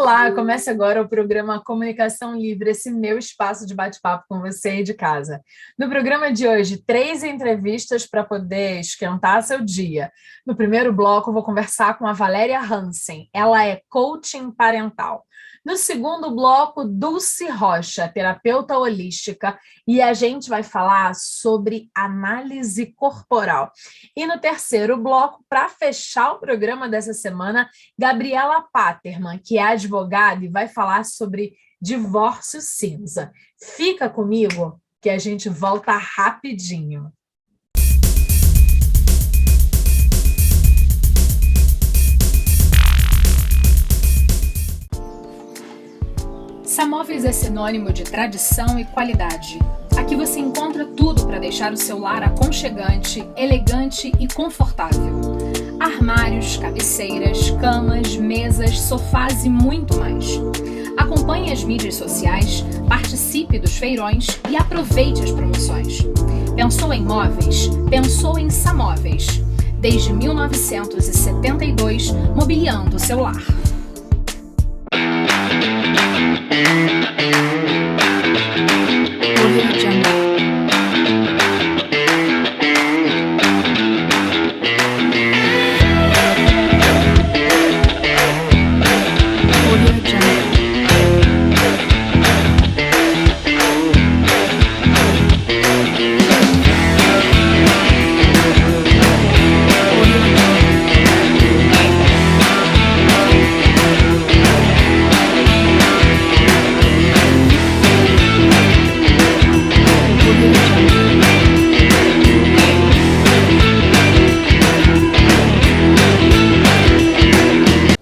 Olá, começa agora o programa Comunicação Livre, esse meu espaço de bate-papo com você aí de casa. No programa de hoje, 3 entrevistas para poder esquentar seu dia. No primeiro bloco, eu vou conversar com a Valéria Hansen, ela é coaching parental. No segundo bloco, Dulce Rocha, terapeuta holística, e a gente vai falar sobre análise corporal. E no terceiro bloco, para fechar o programa dessa semana, Gabriela Paterman, que é advogada e vai falar sobre divórcio cinza. Fica comigo que a gente volta rapidinho. Samóveis é sinônimo de tradição e qualidade. Aqui você encontra tudo para deixar o seu lar aconchegante, elegante e confortável. Armários, cabeceiras, camas, mesas, sofás e muito mais. Acompanhe as mídias sociais, participe dos feirões e aproveite as promoções. Pensou em móveis? Pensou em Samóveis. Desde 1972, mobiliando o seu lar.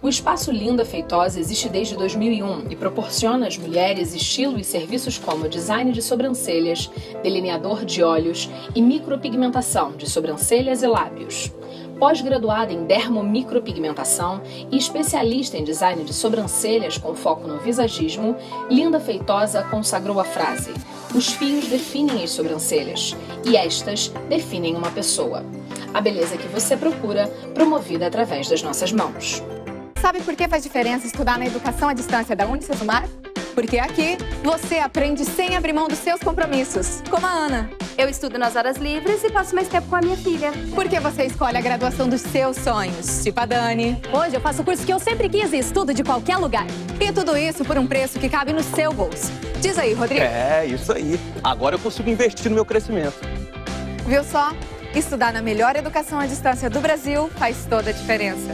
O Espaço Linda Feitosa existe desde 2001 e proporciona às mulheres estilo e serviços como design de sobrancelhas, delineador de olhos e micropigmentação de sobrancelhas e lábios. Pós-graduada em dermomicropigmentação e especialista em design de sobrancelhas com foco no visagismo, Linda Feitosa consagrou a frase: "Os fios definem as sobrancelhas e estas definem uma pessoa". A beleza que você procura, promovida através das nossas mãos. Sabe por que faz diferença estudar na educação à distância da Unicesumar? Porque aqui você aprende sem abrir mão dos seus compromissos, como a Ana. Eu estudo nas horas livres e passo mais tempo com a minha filha. Porque você escolhe a graduação dos seus sonhos, tipo a Dani. Hoje eu faço o curso que eu sempre quis e estudo de qualquer lugar. E tudo isso por um preço que cabe no seu bolso. Diz aí, Rodrigo. É, isso aí. Agora eu consigo investir no meu crescimento. Viu só? Estudar na melhor educação à distância do Brasil faz toda a diferença.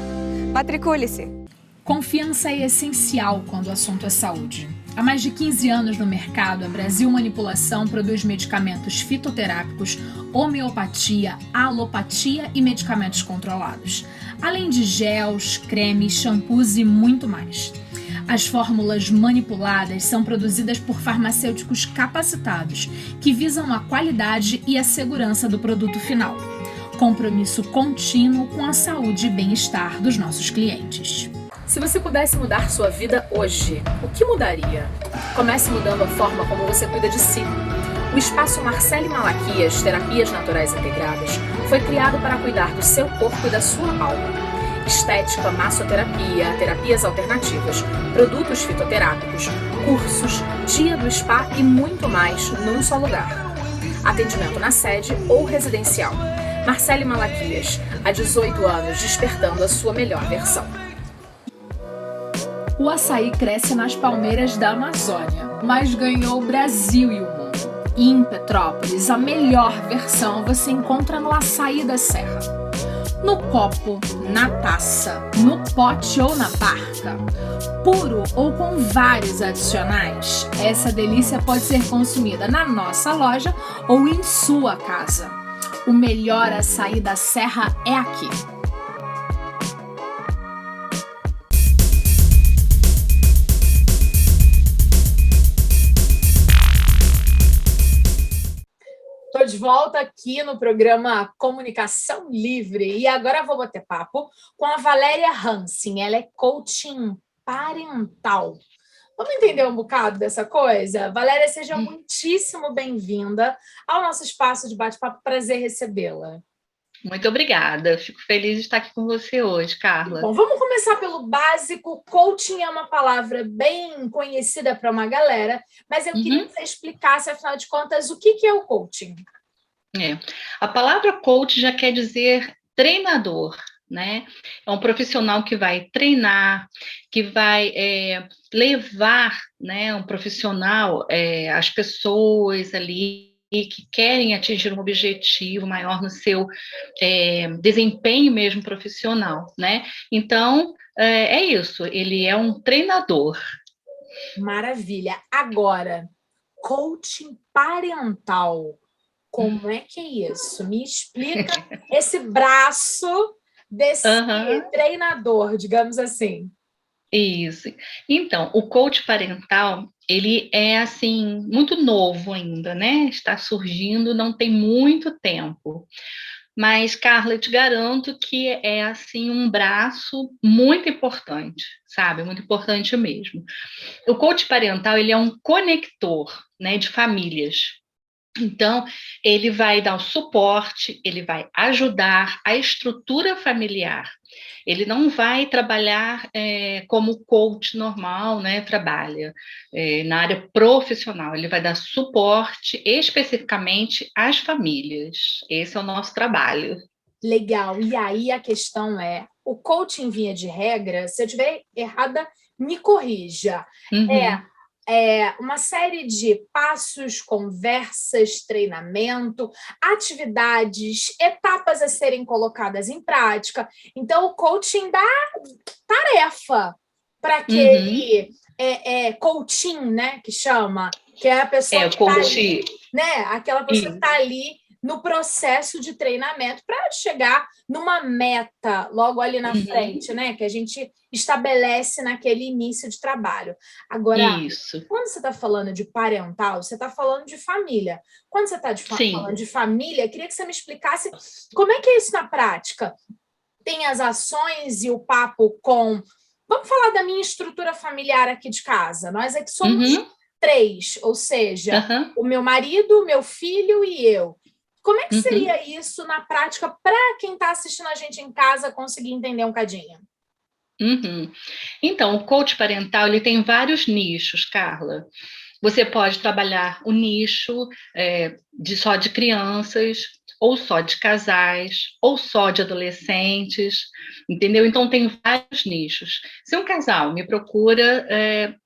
Matricule-se. Confiança é essencial quando o assunto é saúde. Há mais de 15 anos no mercado, a Brasil Manipulação produz medicamentos fitoterápicos, homeopatia, alopatia e medicamentos controlados, além de gels, cremes, shampoos e muito mais. As fórmulas manipuladas são produzidas por farmacêuticos capacitados, que visam a qualidade e a segurança do produto final. Compromisso contínuo com a saúde e bem-estar dos nossos clientes. Se você pudesse mudar sua vida hoje, o que mudaria? Comece mudando a forma como você cuida de si. O espaço Marcele Malaquias, Terapias Naturais Integradas, foi criado para cuidar do seu corpo e da sua alma. Estética, massoterapia, terapias alternativas, produtos fitoterápicos, cursos, dia do spa e muito mais num só lugar. Atendimento na sede ou residencial. Marcele Malaquias, há 18 anos despertando a sua melhor versão. O açaí cresce nas palmeiras da Amazônia, mas ganhou o Brasil e o mundo. E em Petrópolis, a melhor versão você encontra no açaí da Serra. No copo, na taça, no pote ou na barca. Puro ou com vários adicionais, essa delícia pode ser consumida na nossa loja ou em sua casa. O melhor açaí da Serra é aqui. Estou de volta aqui no programa Comunicação Livre e agora vou bater papo com a Valéria Hansen. Ela é coaching parental. Vamos entender um bocado dessa coisa? Valéria, seja muitíssimo bem-vinda ao nosso espaço de bate-papo. Prazer recebê-la. Muito obrigada. Fico feliz de estar aqui com você hoje, Carla. Bom, vamos começar pelo básico. Coaching é uma palavra bem conhecida para uma galera, mas eu queria que você explicasse, afinal de contas, o que é o coaching? A palavra coach já quer dizer treinador, né? É um profissional que vai treinar, que vai levar, né, um profissional, as pessoas ali que querem atingir um objetivo maior no seu desempenho mesmo profissional, né? Então, é isso, ele é um treinador. Maravilha. Agora, coaching parental, como é que é isso? Me explica esse braço desse treinador, digamos assim. Isso. Então, o coach parental, ele é, assim, muito novo ainda, né? Está surgindo, não tem muito tempo. Mas, Carla, eu te garanto que é, assim, um braço muito importante, sabe? Muito importante mesmo. O coach parental, ele é um conector, né, de famílias. Então, ele vai dar o suporte, ele vai ajudar a estrutura familiar. Ele não vai trabalhar como o coach normal, né, trabalha na área profissional. Ele vai dar suporte especificamente às famílias. Esse é o nosso trabalho. Legal. E aí a questão é, o coaching, via de regra, se eu estiver errada, me corrija. É uma série de passos, conversas, treinamento, atividades, etapas a serem colocadas em prática. Então, o coaching dá tarefa para aquele coaching, né, que chama, que é a pessoa que está ali, né, aquela pessoa que está ali no processo de treinamento para chegar numa meta logo ali na frente, né? Que a gente estabelece naquele início de trabalho. Agora, quando você está falando de parental, você está falando de família. Quando você está falando de família, queria que você me explicasse como é que é isso na prática. Tem as ações e o papo com... Vamos falar da minha estrutura familiar aqui de casa. Nós aqui somos 3, ou seja, o meu marido, o meu filho e eu. Como é que seria isso na prática para quem está assistindo a gente em casa conseguir entender um cadinho? Então, o coach parental ele tem vários nichos, Carla. Você pode trabalhar o nicho só de crianças, ou só de casais, ou só de adolescentes, entendeu? Então, tem vários nichos. Se um casal me procura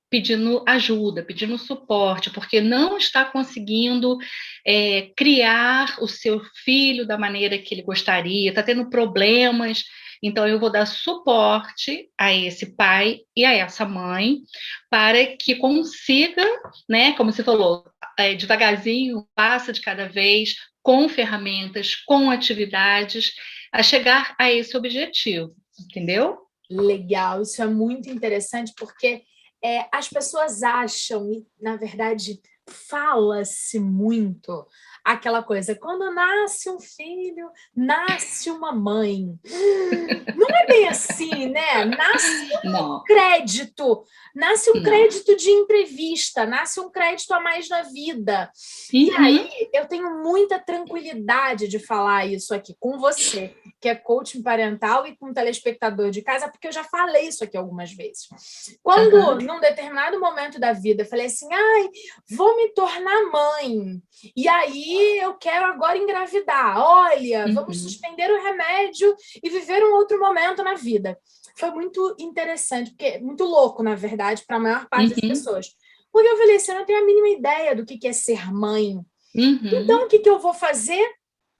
pedindo ajuda, pedindo suporte, porque não está conseguindo criar o seu filho da maneira que ele gostaria, está tendo problemas, então eu vou dar suporte a esse pai e a essa mãe para que consiga, né, como você falou, devagarzinho, passa de cada vez, com ferramentas, com atividades, a chegar a esse objetivo, entendeu? Legal, isso é muito interessante, porque as pessoas acham, e na verdade fala-se muito aquela coisa, quando nasce um filho, nasce uma mãe. Não é bem assim, né? Nasce um crédito, nasce um crédito de entrevista, nasce um crédito a mais na vida. E aí eu tenho muita tranquilidade de falar isso aqui com você, que é coaching parental, e com o telespectador de casa, porque eu já falei isso aqui algumas vezes. Quando, num determinado momento da vida, eu falei assim, vou me tornar mãe, e aí eu quero agora engravidar, olha, vamos suspender o remédio e viver um outro momento na vida. Foi muito interessante, porque muito louco, na verdade, para a maior parte das pessoas. Porque eu falei assim, eu não tenho a mínima ideia do que é ser mãe. Então, o que eu vou fazer?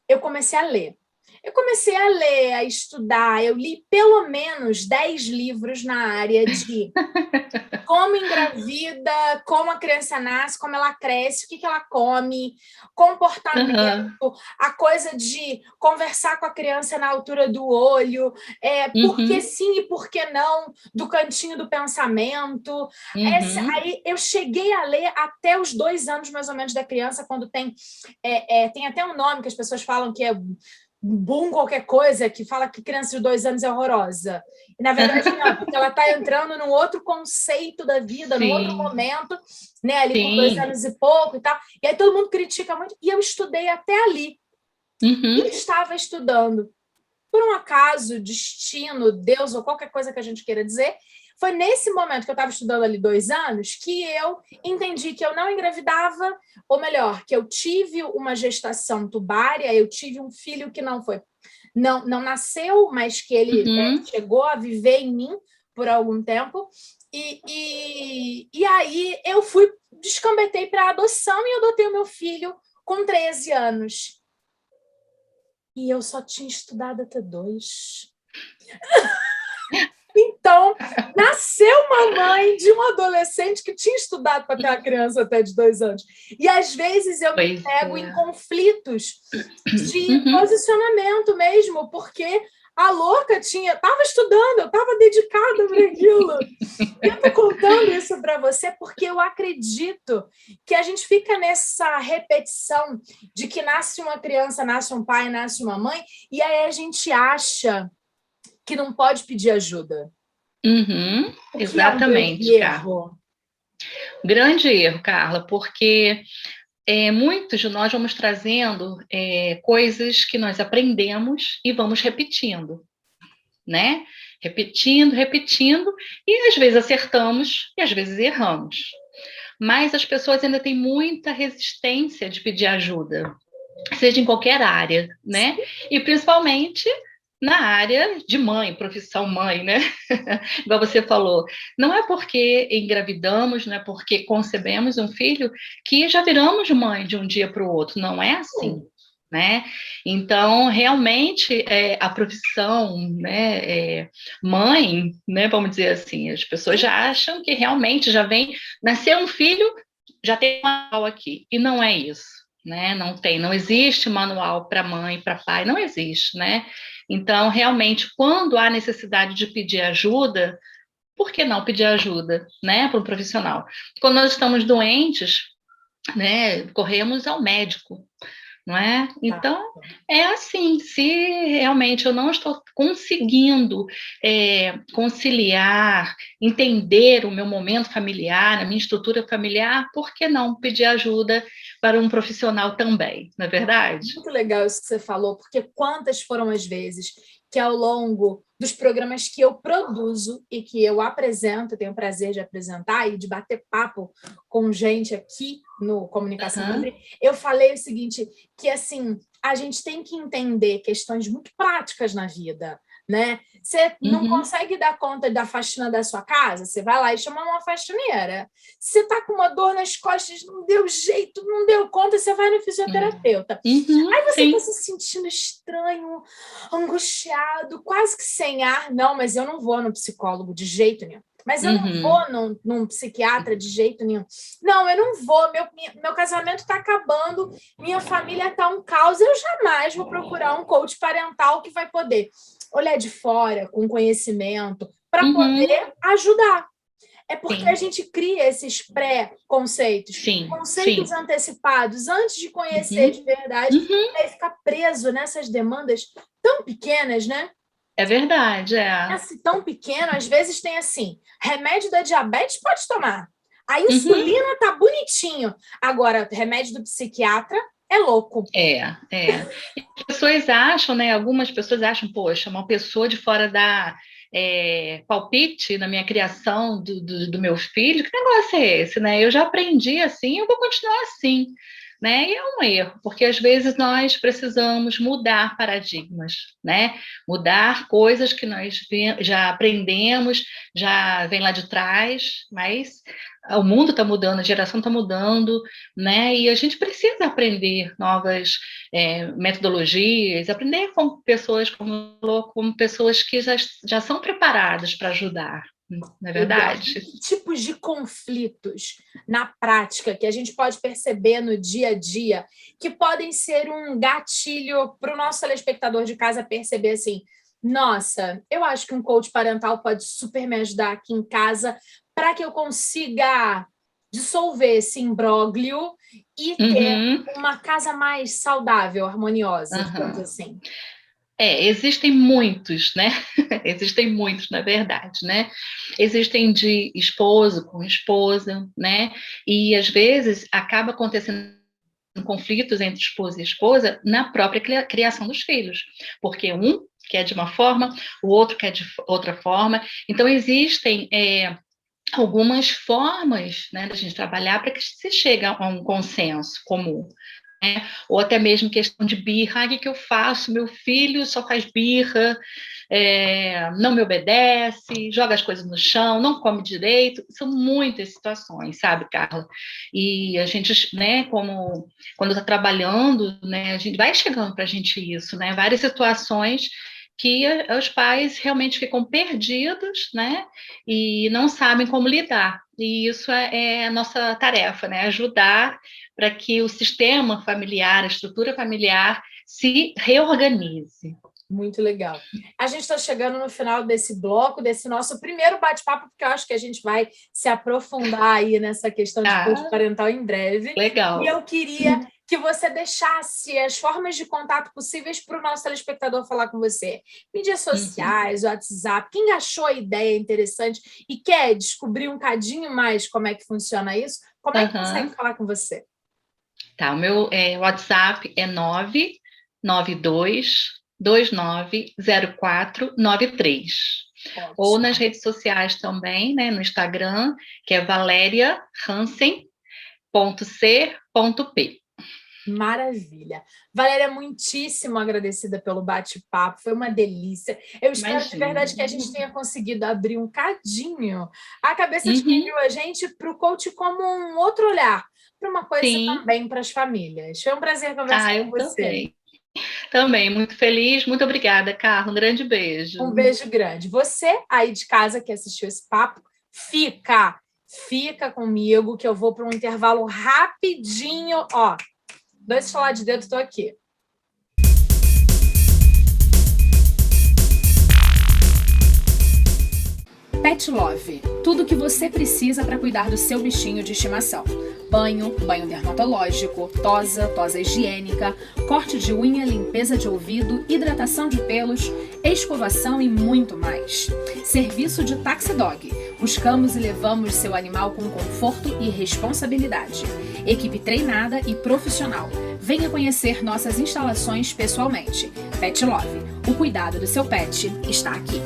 Eu comecei a ler. Eu comecei a ler, a estudar, eu li pelo menos 10 livros na área de como engravida, como a criança nasce, como ela cresce, o que ela come, comportamento, a coisa de conversar com a criança na altura do olho, por que sim e por que não, do cantinho do pensamento. Aí eu cheguei a ler até os 2 anos, mais ou menos, da criança, quando tem até um nome que as pessoas falam que é boom qualquer coisa, que fala que criança de 2 anos é horrorosa. E, na verdade, não, porque ela está entrando num outro conceito da vida, num outro momento, né, ali com 2 anos e pouco e tal. E aí todo mundo critica muito, e eu estudei até ali. Eu estava estudando. Por um acaso, destino, Deus ou qualquer coisa que a gente queira dizer, foi nesse momento que eu estava estudando ali 2 anos que eu entendi que eu não engravidava, ou melhor, que eu tive uma gestação tubária, eu tive um filho que não nasceu, mas que ele chegou a viver em mim por algum tempo. E aí eu descambetei para a adoção e adotei o meu filho com 13 anos. E eu só tinha estudado até 2. Então, nasceu uma mãe de um adolescente que tinha estudado para ter uma criança até de 2 anos. E, às vezes, eu me pego em conflitos de posicionamento mesmo, porque a louca estava estudando, eu estava dedicada para aquilo. Eu estou contando isso para você porque eu acredito que a gente fica nessa repetição de que nasce uma criança, nasce um pai, nasce uma mãe, e aí a gente acha que não pode pedir ajuda. Exatamente, Carla. Grande erro, Carla, porque muitos de nós vamos trazendo coisas que nós aprendemos e vamos repetindo, né? Repetindo, e às vezes acertamos e às vezes erramos. Mas as pessoas ainda têm muita resistência de pedir ajuda, seja em qualquer área, né? E principalmente na área de mãe, profissão mãe, né? Igual você falou, não é porque engravidamos, não é porque concebemos um filho que já viramos mãe de um dia para o outro, não é assim, né? Então, realmente, a profissão, né, mãe, né, vamos dizer assim, as pessoas já acham que realmente já nasceu um filho, já tem um manual aqui, e não é isso, né? Não existe manual para mãe, para pai, não existe, né? Então, realmente, quando há necessidade de pedir ajuda, por que não pedir ajuda, né, para um profissional? Quando nós estamos doentes, né, corremos ao médico, não é? Então, é assim, se realmente eu não estou conseguindo conciliar, entender o meu momento familiar, a minha estrutura familiar, por que não pedir ajuda para um profissional também, não é verdade? Muito legal isso que você falou, porque quantas foram as vezes que ao longo dos programas que eu produzo e que eu apresento, tenho o prazer de apresentar e de bater papo com gente aqui no Comunicação Livre, eu falei o seguinte, que assim, a gente tem que entender questões muito práticas na vida, né? Você não consegue dar conta da faxina da sua casa, você vai lá e chama uma faxineira. Se você está com uma dor nas costas, não deu jeito, não deu conta, você vai no fisioterapeuta. Aí você está se sentindo estranho, angustiado, quase que sem ar. Não, mas eu não vou no psicólogo de jeito nenhum. Mas eu não vou num psiquiatra de jeito nenhum. Não, eu não vou. Meu casamento está acabando, minha família está um caos. Eu jamais vou procurar um coach parental que vai poder olhar de fora, com conhecimento, para poder ajudar. É porque a gente cria esses pré-conceitos, conceitos antecipados, antes de conhecer de verdade, e aí fica preso nessas demandas tão pequenas, né? É verdade, Tão pequeno, às vezes tem assim, remédio da diabetes pode tomar, a insulina tá bonitinho, agora remédio do psiquiatra é louco. As pessoas acham, né? Algumas pessoas acham, poxa, uma pessoa de fora da palpite na minha criação do meu filho, que negócio é esse, né? Eu já aprendi assim, eu vou continuar assim, né? E é um erro, porque às vezes nós precisamos mudar paradigmas, né? Mudar coisas que nós já aprendemos, já vem lá de trás, mas o mundo está mudando, a geração está mudando, né? E a gente precisa aprender novas metodologias, aprender com pessoas como pessoas que já são preparadas para ajudar, não é verdade? Que tipos de conflitos na prática que a gente pode perceber no dia a dia que podem ser um gatilho para o nosso telespectador de casa perceber assim, nossa, eu acho que um coach parental pode super me ajudar aqui em casa para que eu consiga dissolver esse imbróglio e ter uma casa mais saudável, harmoniosa, digamos assim. Existem muitos, né? Existem muitos, na verdade, né? Existem de esposo com esposa, né? E às vezes acaba acontecendo conflitos entre esposo e esposa na própria criação dos filhos, porque um quer de uma forma, o outro quer de outra forma. Então, existem algumas formas, né, da gente trabalhar para que se chegue a um consenso comum. Ou até mesmo questão de birra. O que eu faço? Meu filho só faz birra, não me obedece, joga as coisas no chão, não come direito. São muitas situações, sabe, Carla? E a gente, né, quando está trabalhando, né, a gente vai chegando para a gente isso, né, várias situações que os pais realmente ficam perdidos, né, e não sabem como lidar. E isso é a nossa tarefa, né, ajudar para que o sistema familiar, a estrutura familiar se reorganize. Muito legal. A gente está chegando no final desse bloco, desse nosso primeiro bate-papo, porque eu acho que a gente vai se aprofundar aí nessa questão de coach parental em breve. Legal. E eu queria que você deixasse as formas de contato possíveis para o nosso telespectador falar com você. Mídias sociais, WhatsApp, quem achou a ideia interessante e quer descobrir um cadinho mais como é que funciona isso, como é que consegue falar com você? Tá, o meu WhatsApp é 992290493. Ou nas redes sociais também, né, no Instagram, que é valeriahansen.c.p. Maravilha. Valéria, muitíssimo agradecida pelo bate-papo, foi uma delícia. Eu espero de verdade que a gente tenha conseguido abrir um cadinho a cabeça de quem viu a gente para o coach como um outro olhar, para uma coisa também para as famílias. Foi um prazer conversar com você. Também, muito feliz. Muito obrigada, Carla. Um grande beijo. Um beijo grande. Você aí de casa que assistiu esse papo, fica comigo que eu vou para um intervalo rapidinho. 2 estalar de dedo, estou aqui. Pet Love. Tudo o que você precisa para cuidar do seu bichinho de estimação. Banho dermatológico, tosa higiênica, corte de unha, limpeza de ouvido, hidratação de pelos, escovação e muito mais. Serviço de Taxi Dog. Buscamos e levamos seu animal com conforto e responsabilidade. Equipe treinada e profissional. Venha conhecer nossas instalações pessoalmente. Pet Love. O cuidado do seu pet está aqui.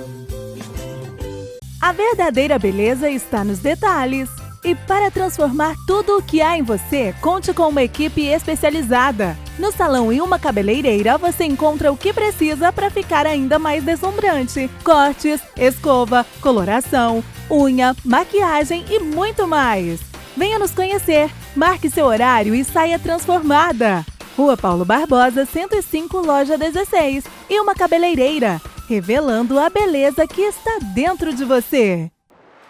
A verdadeira beleza está nos detalhes. E para transformar tudo o que há em você, conte com uma equipe especializada. No Salão e uma Cabeleireira, você encontra o que precisa para ficar ainda mais deslumbrante. Cortes, escova, coloração, unha, maquiagem e muito mais. Venha nos conhecer, marque seu horário e saia transformada. Rua Paulo Barbosa, 105, loja 16. E uma Cabeleireira, revelando a beleza que está dentro de você.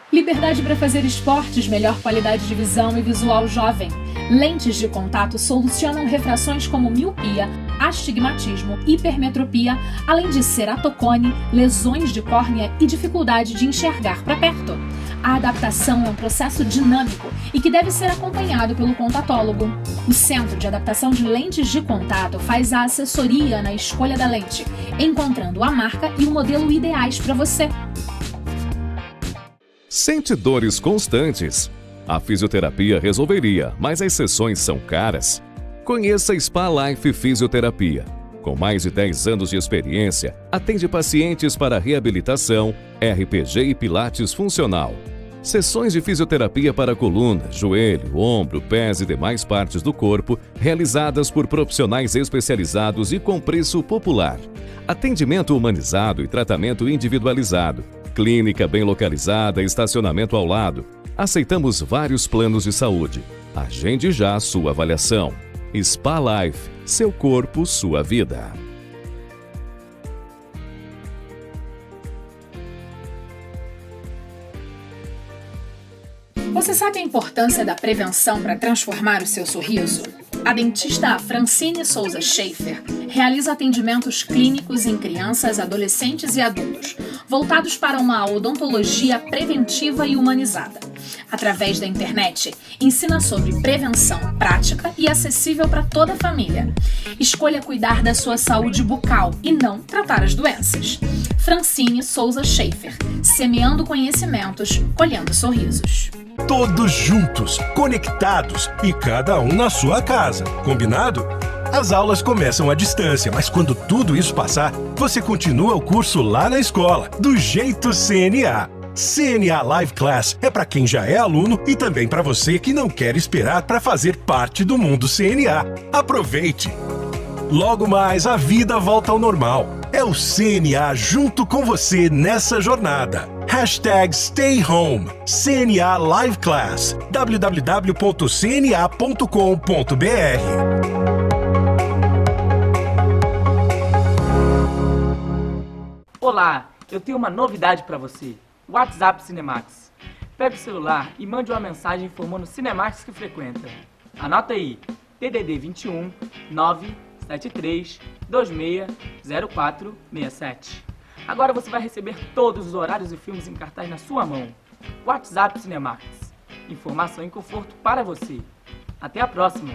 Liberdade para fazer esportes, melhor qualidade de visão e visual jovem. Lentes de contato solucionam refrações como miopia, astigmatismo, hipermetropia, além de ceratocone, lesões de córnea e dificuldade de enxergar para perto. A adaptação é um processo dinâmico e que deve ser acompanhado pelo contatólogo. O Centro de Adaptação de Lentes de Contato faz a assessoria na escolha da lente, encontrando a marca e o modelo ideais para você. Sente dores constantes? A fisioterapia resolveria, mas as sessões são caras. Conheça Spa Life Fisioterapia. Com mais de 10 anos de experiência, atende pacientes para reabilitação, RPG e pilates funcional. Sessões de fisioterapia para coluna, joelho, ombro, pés e demais partes do corpo, realizadas por profissionais especializados e com preço popular. Atendimento humanizado e tratamento individualizado. Clínica bem localizada e estacionamento ao lado. Aceitamos vários planos de saúde. Agende já a sua avaliação. Spa Life. Seu corpo, sua vida. Você sabe a importância da prevenção para transformar o seu sorriso? A dentista Francine Souza Schaefer realiza atendimentos clínicos em crianças, adolescentes e adultos, voltados para uma odontologia preventiva e humanizada. Através da internet, ensina sobre prevenção prática e acessível para toda a família. Escolha cuidar da sua saúde bucal e não tratar as doenças. Francine Souza Schaefer, semeando conhecimentos, colhendo sorrisos. Todos juntos, conectados e cada um na sua casa. Combinado? As aulas começam à distância, mas quando tudo isso passar, você continua o curso lá na escola, do jeito CNA. CNA Live Class é para quem já é aluno e também para você que não quer esperar para fazer parte do mundo CNA. Aproveite! Logo mais, a vida volta ao normal. É o CNA junto com você nessa jornada. #Stay Home. CNA Live Class. www.cna.com.br. Olá, eu tenho uma novidade para você. WhatsApp Cinemax. Pegue o celular e mande uma mensagem informando o Cinemax que frequenta. Anota aí, DDD 21 973 26 0467. Agora você vai receber todos os horários e filmes em cartaz na sua mão. WhatsApp Cinemax. Informação e conforto para você. Até a próxima!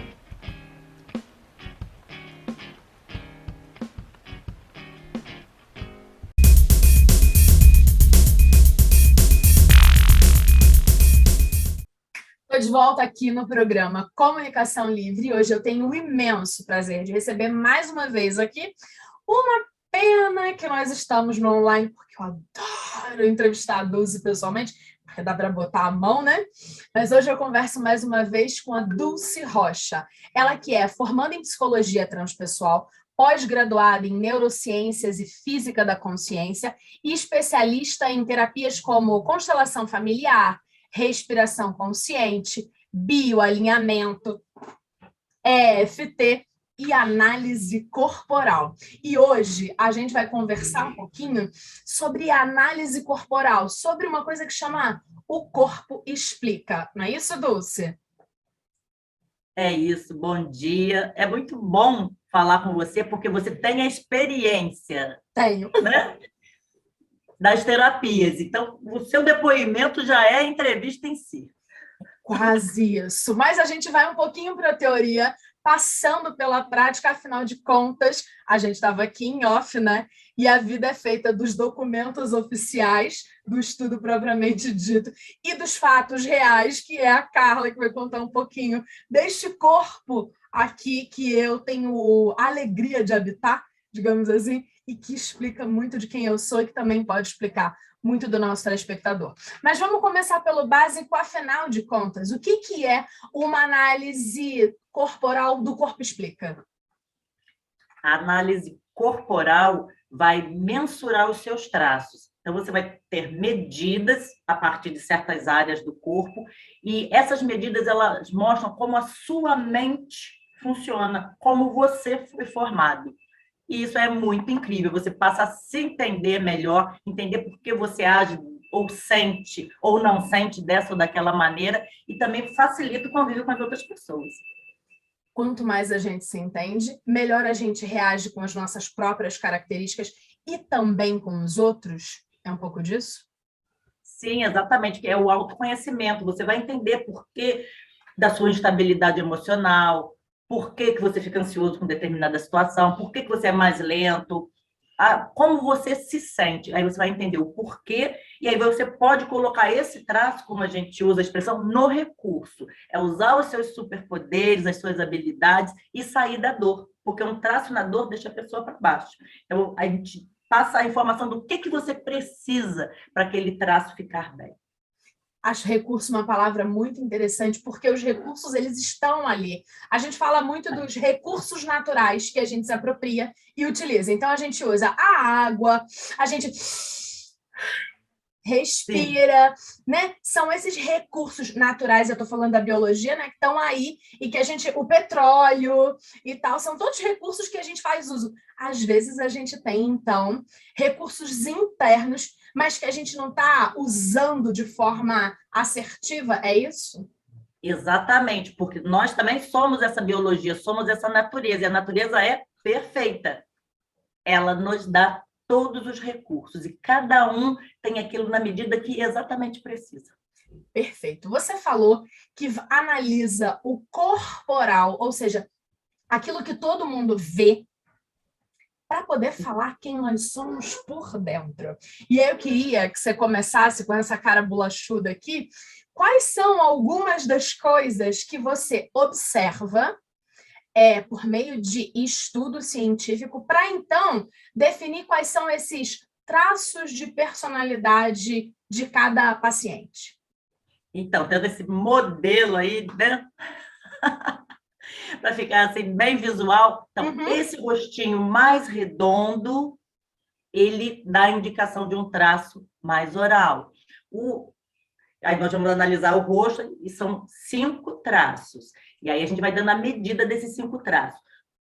Estou de volta aqui no programa Comunicação Livre e hoje eu tenho o imenso prazer de receber mais uma vez aqui. Uma pena que nós estamos no online, porque eu adoro entrevistar a Dulce pessoalmente, porque dá para botar a mão, né? Mas hoje eu converso mais uma vez com a Dulce Rocha. Ela que é formanda em Psicologia Transpessoal, pós-graduada em Neurociências e Física da Consciência e especialista em terapias como constelação familiar, respiração consciente, bioalinhamento, EFT e análise corporal. E hoje a gente vai conversar um pouquinho sobre análise corporal, sobre uma coisa que chama O Corpo Explica. Não é isso, Dulce? É isso, bom dia. É muito bom falar com você, porque você tem a experiência. Tenho. Né? Das terapias. Então, o seu depoimento já é entrevista em si. Quase isso. Mas a gente vai um pouquinho para a teoria, passando pela prática, afinal de contas, a gente estava aqui em off, né? E a vida é feita dos documentos oficiais, do estudo propriamente dito, e dos fatos reais, que é a Carla que vai contar um pouquinho deste corpo aqui que eu tenho a alegria de habitar, digamos assim, e que explica muito de quem eu sou e que também pode explicar muito do nosso telespectador. Mas vamos começar pelo básico, afinal de contas. O que é uma análise corporal do Corpo Explica? A análise corporal vai mensurar os seus traços. Então, você vai ter medidas a partir de certas áreas do corpo e essas medidas elas mostram como a sua mente funciona, como você foi formado. E isso é muito incrível, você passa a se entender melhor, entender por que você age ou sente ou não sente dessa ou daquela maneira e também facilita o convívio com as outras pessoas. Quanto mais a gente se entende, melhor a gente reage com as nossas próprias características e também com os outros. É um pouco disso? Sim, exatamente, que é o autoconhecimento. Você vai entender por que da sua instabilidade emocional, por que você fica ansioso com determinada situação, por que você é mais lento, como você se sente. Aí você vai entender o porquê, e aí você pode colocar esse traço, como a gente usa a expressão, no recurso. É usar os seus superpoderes, as suas habilidades e sair da dor, porque um traço na dor deixa a pessoa para baixo. Então, a gente passa a informação do que você precisa para aquele traço ficar bem. Acho recurso uma palavra muito interessante, porque os recursos, eles estão ali. A gente fala muito dos recursos naturais que a gente se apropria e utiliza. Então, a gente usa a água, a gente respira, né? São esses recursos naturais, eu estou falando da biologia, né? Que estão aí e que a gente... O petróleo e tal, são todos recursos que a gente faz uso. Às vezes, a gente tem, então, recursos internos, mas que a gente não está usando de forma assertiva, é isso? Exatamente, porque nós também somos essa biologia, somos essa natureza, e a natureza é perfeita. Ela nos dá todos os recursos, e cada um tem aquilo na medida que exatamente precisa. Perfeito. Você falou que analisa o corporal, ou seja, aquilo que todo mundo vê, para poder falar quem nós somos por dentro. E aí eu queria que você começasse com essa cara bolachuda aqui. Quais são algumas das coisas que você observa por meio de estudo científico para, então, definir quais são esses traços de personalidade de cada paciente? Então, tendo esse modelo aí, né? Para ficar assim, bem visual. Então, esse rostinho mais redondo, ele dá a indicação de um traço mais oral. Aí nós vamos analisar o rosto, e são 5 traços. E aí a gente vai dando a medida desses 5 traços.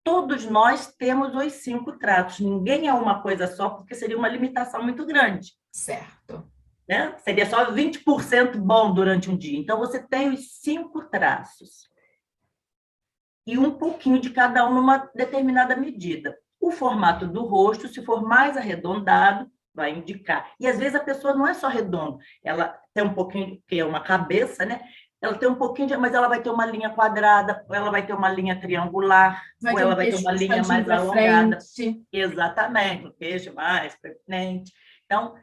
Todos nós temos os 5 traços. Ninguém é uma coisa só, porque seria uma limitação muito grande. Certo. Né? Seria só 20% bom durante um dia. Então, você tem os 5 traços. E um pouquinho de cada um numa determinada medida. O formato do rosto, se for mais arredondado, vai indicar. E, às vezes, a pessoa não é só redonda. Ela tem um pouquinho, que é uma cabeça, né? Ela tem um pouquinho, mas ela vai ter uma linha quadrada, ou ela vai ter uma linha triangular, ou ela vai ter uma linha mais alongada. Exatamente, o queixo mais para frente. Então,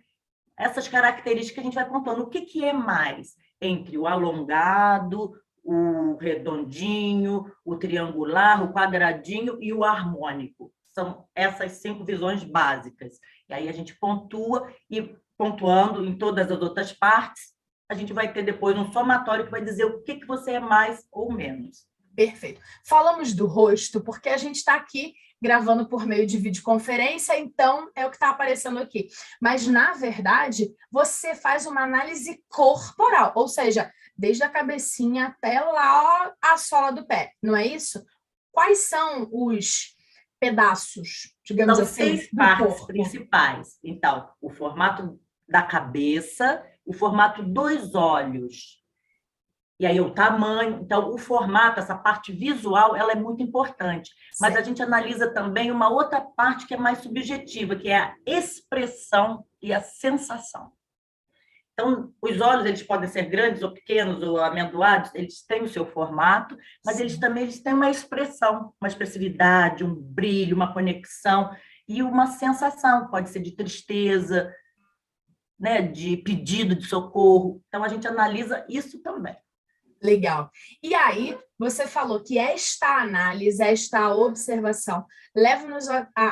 essas características a gente vai pontuando. O que é mais entre o alongado, o redondinho, o triangular, o quadradinho e o harmônico? São essas 5 visões básicas. E aí a gente pontua, e pontuando em todas as outras partes, a gente vai ter depois um somatório que vai dizer o que você é mais ou menos. Perfeito. Falamos do rosto, porque a gente está aqui gravando por meio de videoconferência, então é o que está aparecendo aqui. Mas, na verdade, você faz uma análise corporal, ou seja, desde a cabecinha até lá a sola do pé, não é isso? Quais são os pedaços, digamos São assim, 6 partes principais. Então, o formato da cabeça, o formato dos olhos, e aí o tamanho. Então, o formato, essa parte visual, ela é muito importante. Mas a gente analisa também uma outra parte que é mais subjetiva, que é a expressão e a sensação. Então, os olhos, eles podem ser grandes ou pequenos ou amendoados, eles têm o seu formato, mas eles têm uma expressão, uma expressividade, um brilho, uma conexão e uma sensação. Pode ser de tristeza, né, de pedido de socorro. Então, a gente analisa isso também. Legal. E aí, você falou que esta análise, esta observação, leva-nos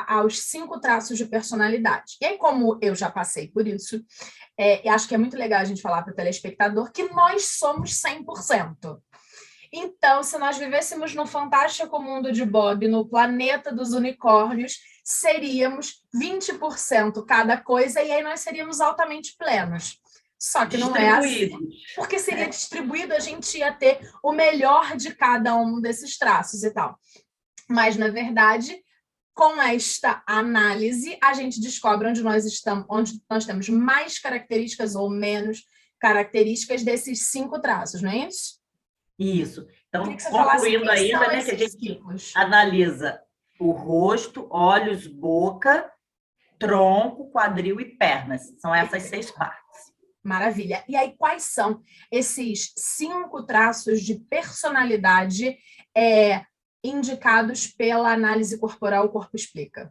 aos 5 traços de personalidade. E aí, como eu já passei por isso, acho que é muito legal a gente falar para o telespectador que nós somos 100%. Então, se nós vivêssemos no fantástico mundo de Bob, no planeta dos unicórnios, seríamos 20% cada coisa, e aí nós seríamos altamente plenos. Só que não é assim, porque seria distribuído, a gente ia ter o melhor de cada um desses traços e tal. Mas, na verdade, com esta análise, a gente descobre onde nós estamos, onde nós temos mais características ou menos características desses 5 traços, não é isso? Isso. Então, concluindo ainda, né, que a gente analisa o rosto, olhos, boca, tronco, quadril e pernas. São essas 6 partes. Maravilha. E aí, quais são esses 5 traços de personalidade indicados pela análise corporal O Corpo Explica?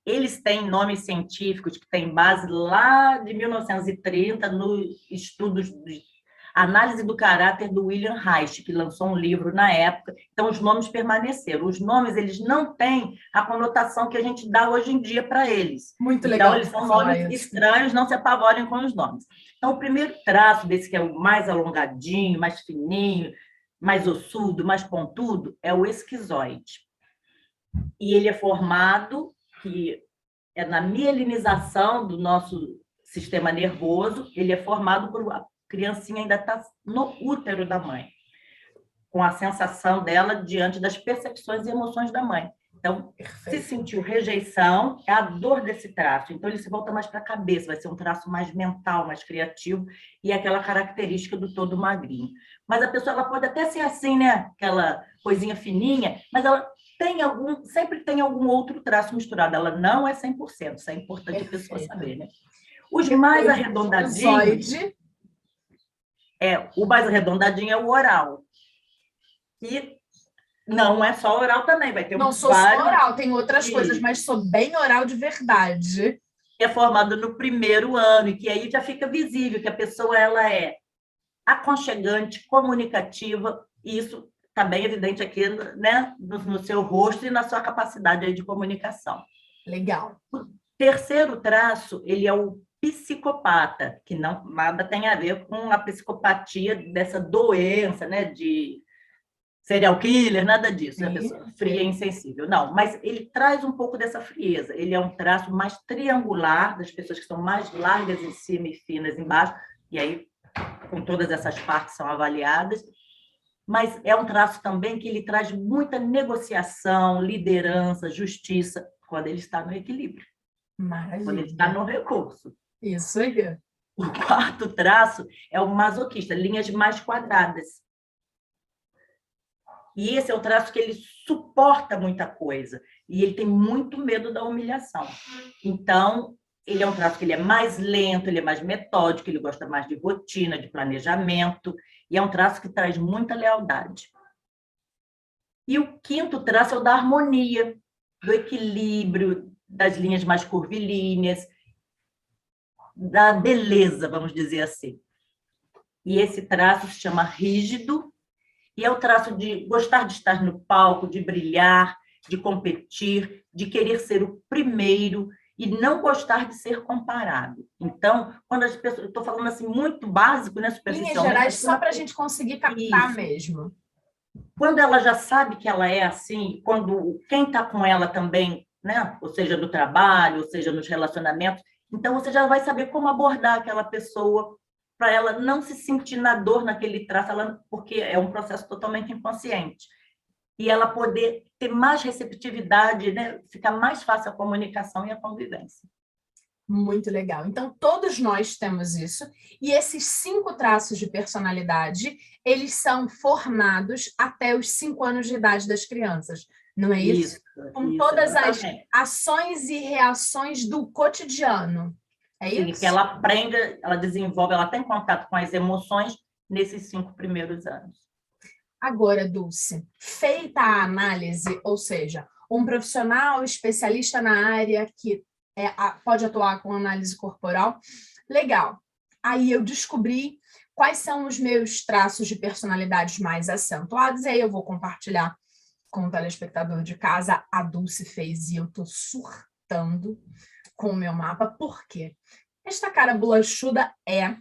Eles têm nomes científicos que têm base lá de 1930 nos estudos de análise do caráter do William Reich, que lançou um livro na época. Então, os nomes permaneceram. Os nomes, eles não têm a conotação que a gente dá hoje em dia para eles. Muito legal. Então, eles são nomes estranhos, não se apavorem com os nomes. Então, o primeiro traço desse, que é o mais alongadinho, mais fininho, mais ossudo, mais pontudo, é o esquizoide. E ele é formado, que é na mielinização do nosso sistema nervoso, ele é formado por a criancinha ainda está no útero da mãe, com a sensação dela diante das percepções e emoções da mãe. Então, se sentiu rejeição, é a dor desse traço. Então, ele se volta mais para a cabeça, vai ser um traço mais mental, mais criativo, e é aquela característica do todo magrinho. Mas a pessoa ela pode até ser assim, né? Aquela coisinha fininha, mas ela sempre tem algum outro traço misturado. Ela não é 100%, isso é importante a pessoa saber, né? Os mais arredondadinhos... O mais arredondadinho é o oral. E Não é só oral também, vai ter Não sou vários... só oral, tem outras coisas, mas sou bem oral de verdade. É formado no primeiro ano, e que aí já fica visível que a pessoa ela é aconchegante, comunicativa, e isso está bem evidente aqui, né, no seu rosto e na sua capacidade aí de comunicação. Legal. O terceiro traço, ele é o psicopata, que não nada tem a ver com a psicopatia dessa doença, né, de serial killer, nada disso, né, pessoa fria e insensível. Não, mas ele traz um pouco dessa frieza. Ele é um traço mais triangular, das pessoas que são mais largas em cima e finas embaixo, e aí com todas essas partes são avaliadas, mas é um traço também que ele traz muita negociação, liderança, justiça, quando ele está no equilíbrio. Maravilha. Quando ele está no recurso. Isso aí. O quarto traço é o masoquista, linhas mais quadradas. E esse é o traço que ele suporta muita coisa, e ele tem muito medo da humilhação. Então, ele é um traço que ele é mais lento, ele é mais metódico, ele gosta mais de rotina, de planejamento, e é um traço que traz muita lealdade. E o quinto traço é o da harmonia, do equilíbrio, das linhas mais curvilíneas, da beleza, vamos dizer assim. E esse traço se chama rígido, e é o traço de gostar de estar no palco, de brilhar, de competir, de querer ser o primeiro, e não gostar de ser comparado. Então, quando as pessoas... Estou falando assim muito básico, né, superficialmente. Linhas gerais, só para a gente conseguir captar mesmo. Quando ela já sabe que ela é assim, quando quem está com ela também, né, ou seja, no trabalho, ou seja, nos relacionamentos, então você já vai saber como abordar aquela pessoa para ela não se sentir na dor naquele traço, porque é um processo totalmente inconsciente. E ela poder ter mais receptividade, né? Ficar mais fácil a comunicação e a convivência. Muito legal. Então, todos nós temos isso. E esses 5 traços de personalidade, eles são formados até os 5 anos de idade das crianças. Não é isso? Com todas as ações e reações do cotidiano. É isso? Sim, que ela aprende, ela desenvolve, ela tem contato com as emoções nesses 5 primeiros anos. Agora, Dulce, feita a análise, ou seja, um profissional especialista na área que pode atuar com análise corporal, legal. Aí eu descobri quais são os meus traços de personalidade mais acentuados, e aí eu vou compartilhar com o telespectador de casa. A Dulce fez e eu estou surtando com o meu mapa. Por quê? Esta cara bolachuda é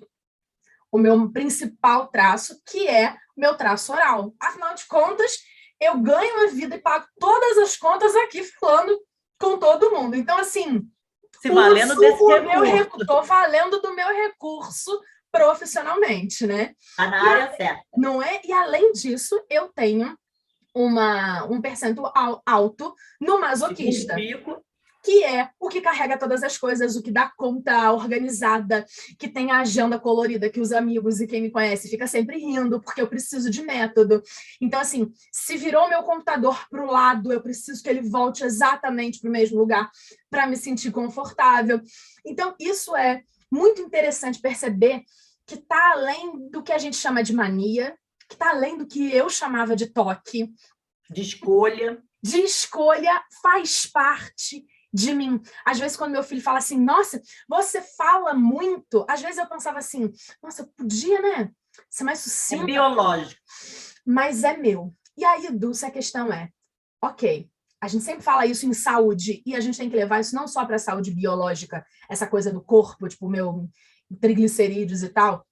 o meu principal traço, que é o meu traço oral. Afinal de contas, eu ganho a vida e pago todas as contas aqui falando com todo mundo. Então, assim, se valendo desse recurso. Estou valendo do meu recurso profissionalmente, né? Está na área certa. Não é? E, além disso, eu tenho um percentual alto no masoquista. Que é o que carrega todas as coisas, o que dá conta organizada, que tem a agenda colorida, que os amigos e quem me conhece fica sempre rindo, porque eu preciso de método. Então, assim, se virou meu computador para o lado, eu preciso que ele volte exatamente para o mesmo lugar para me sentir confortável. Então, isso é muito interessante perceber que está além do que a gente chama de mania, que está além do que eu chamava de toque. De escolha. De escolha, faz parte de mim. Às vezes, quando meu filho fala assim, nossa, você fala muito, às vezes eu pensava assim, nossa, eu podia, né, ser mais sucinta. É biológico. Mas é meu. E aí, Dulce, a questão é, ok, a gente sempre fala isso em saúde, e a gente tem que levar isso não só para a saúde biológica, essa coisa do corpo, tipo, meu triglicerídeos e tal.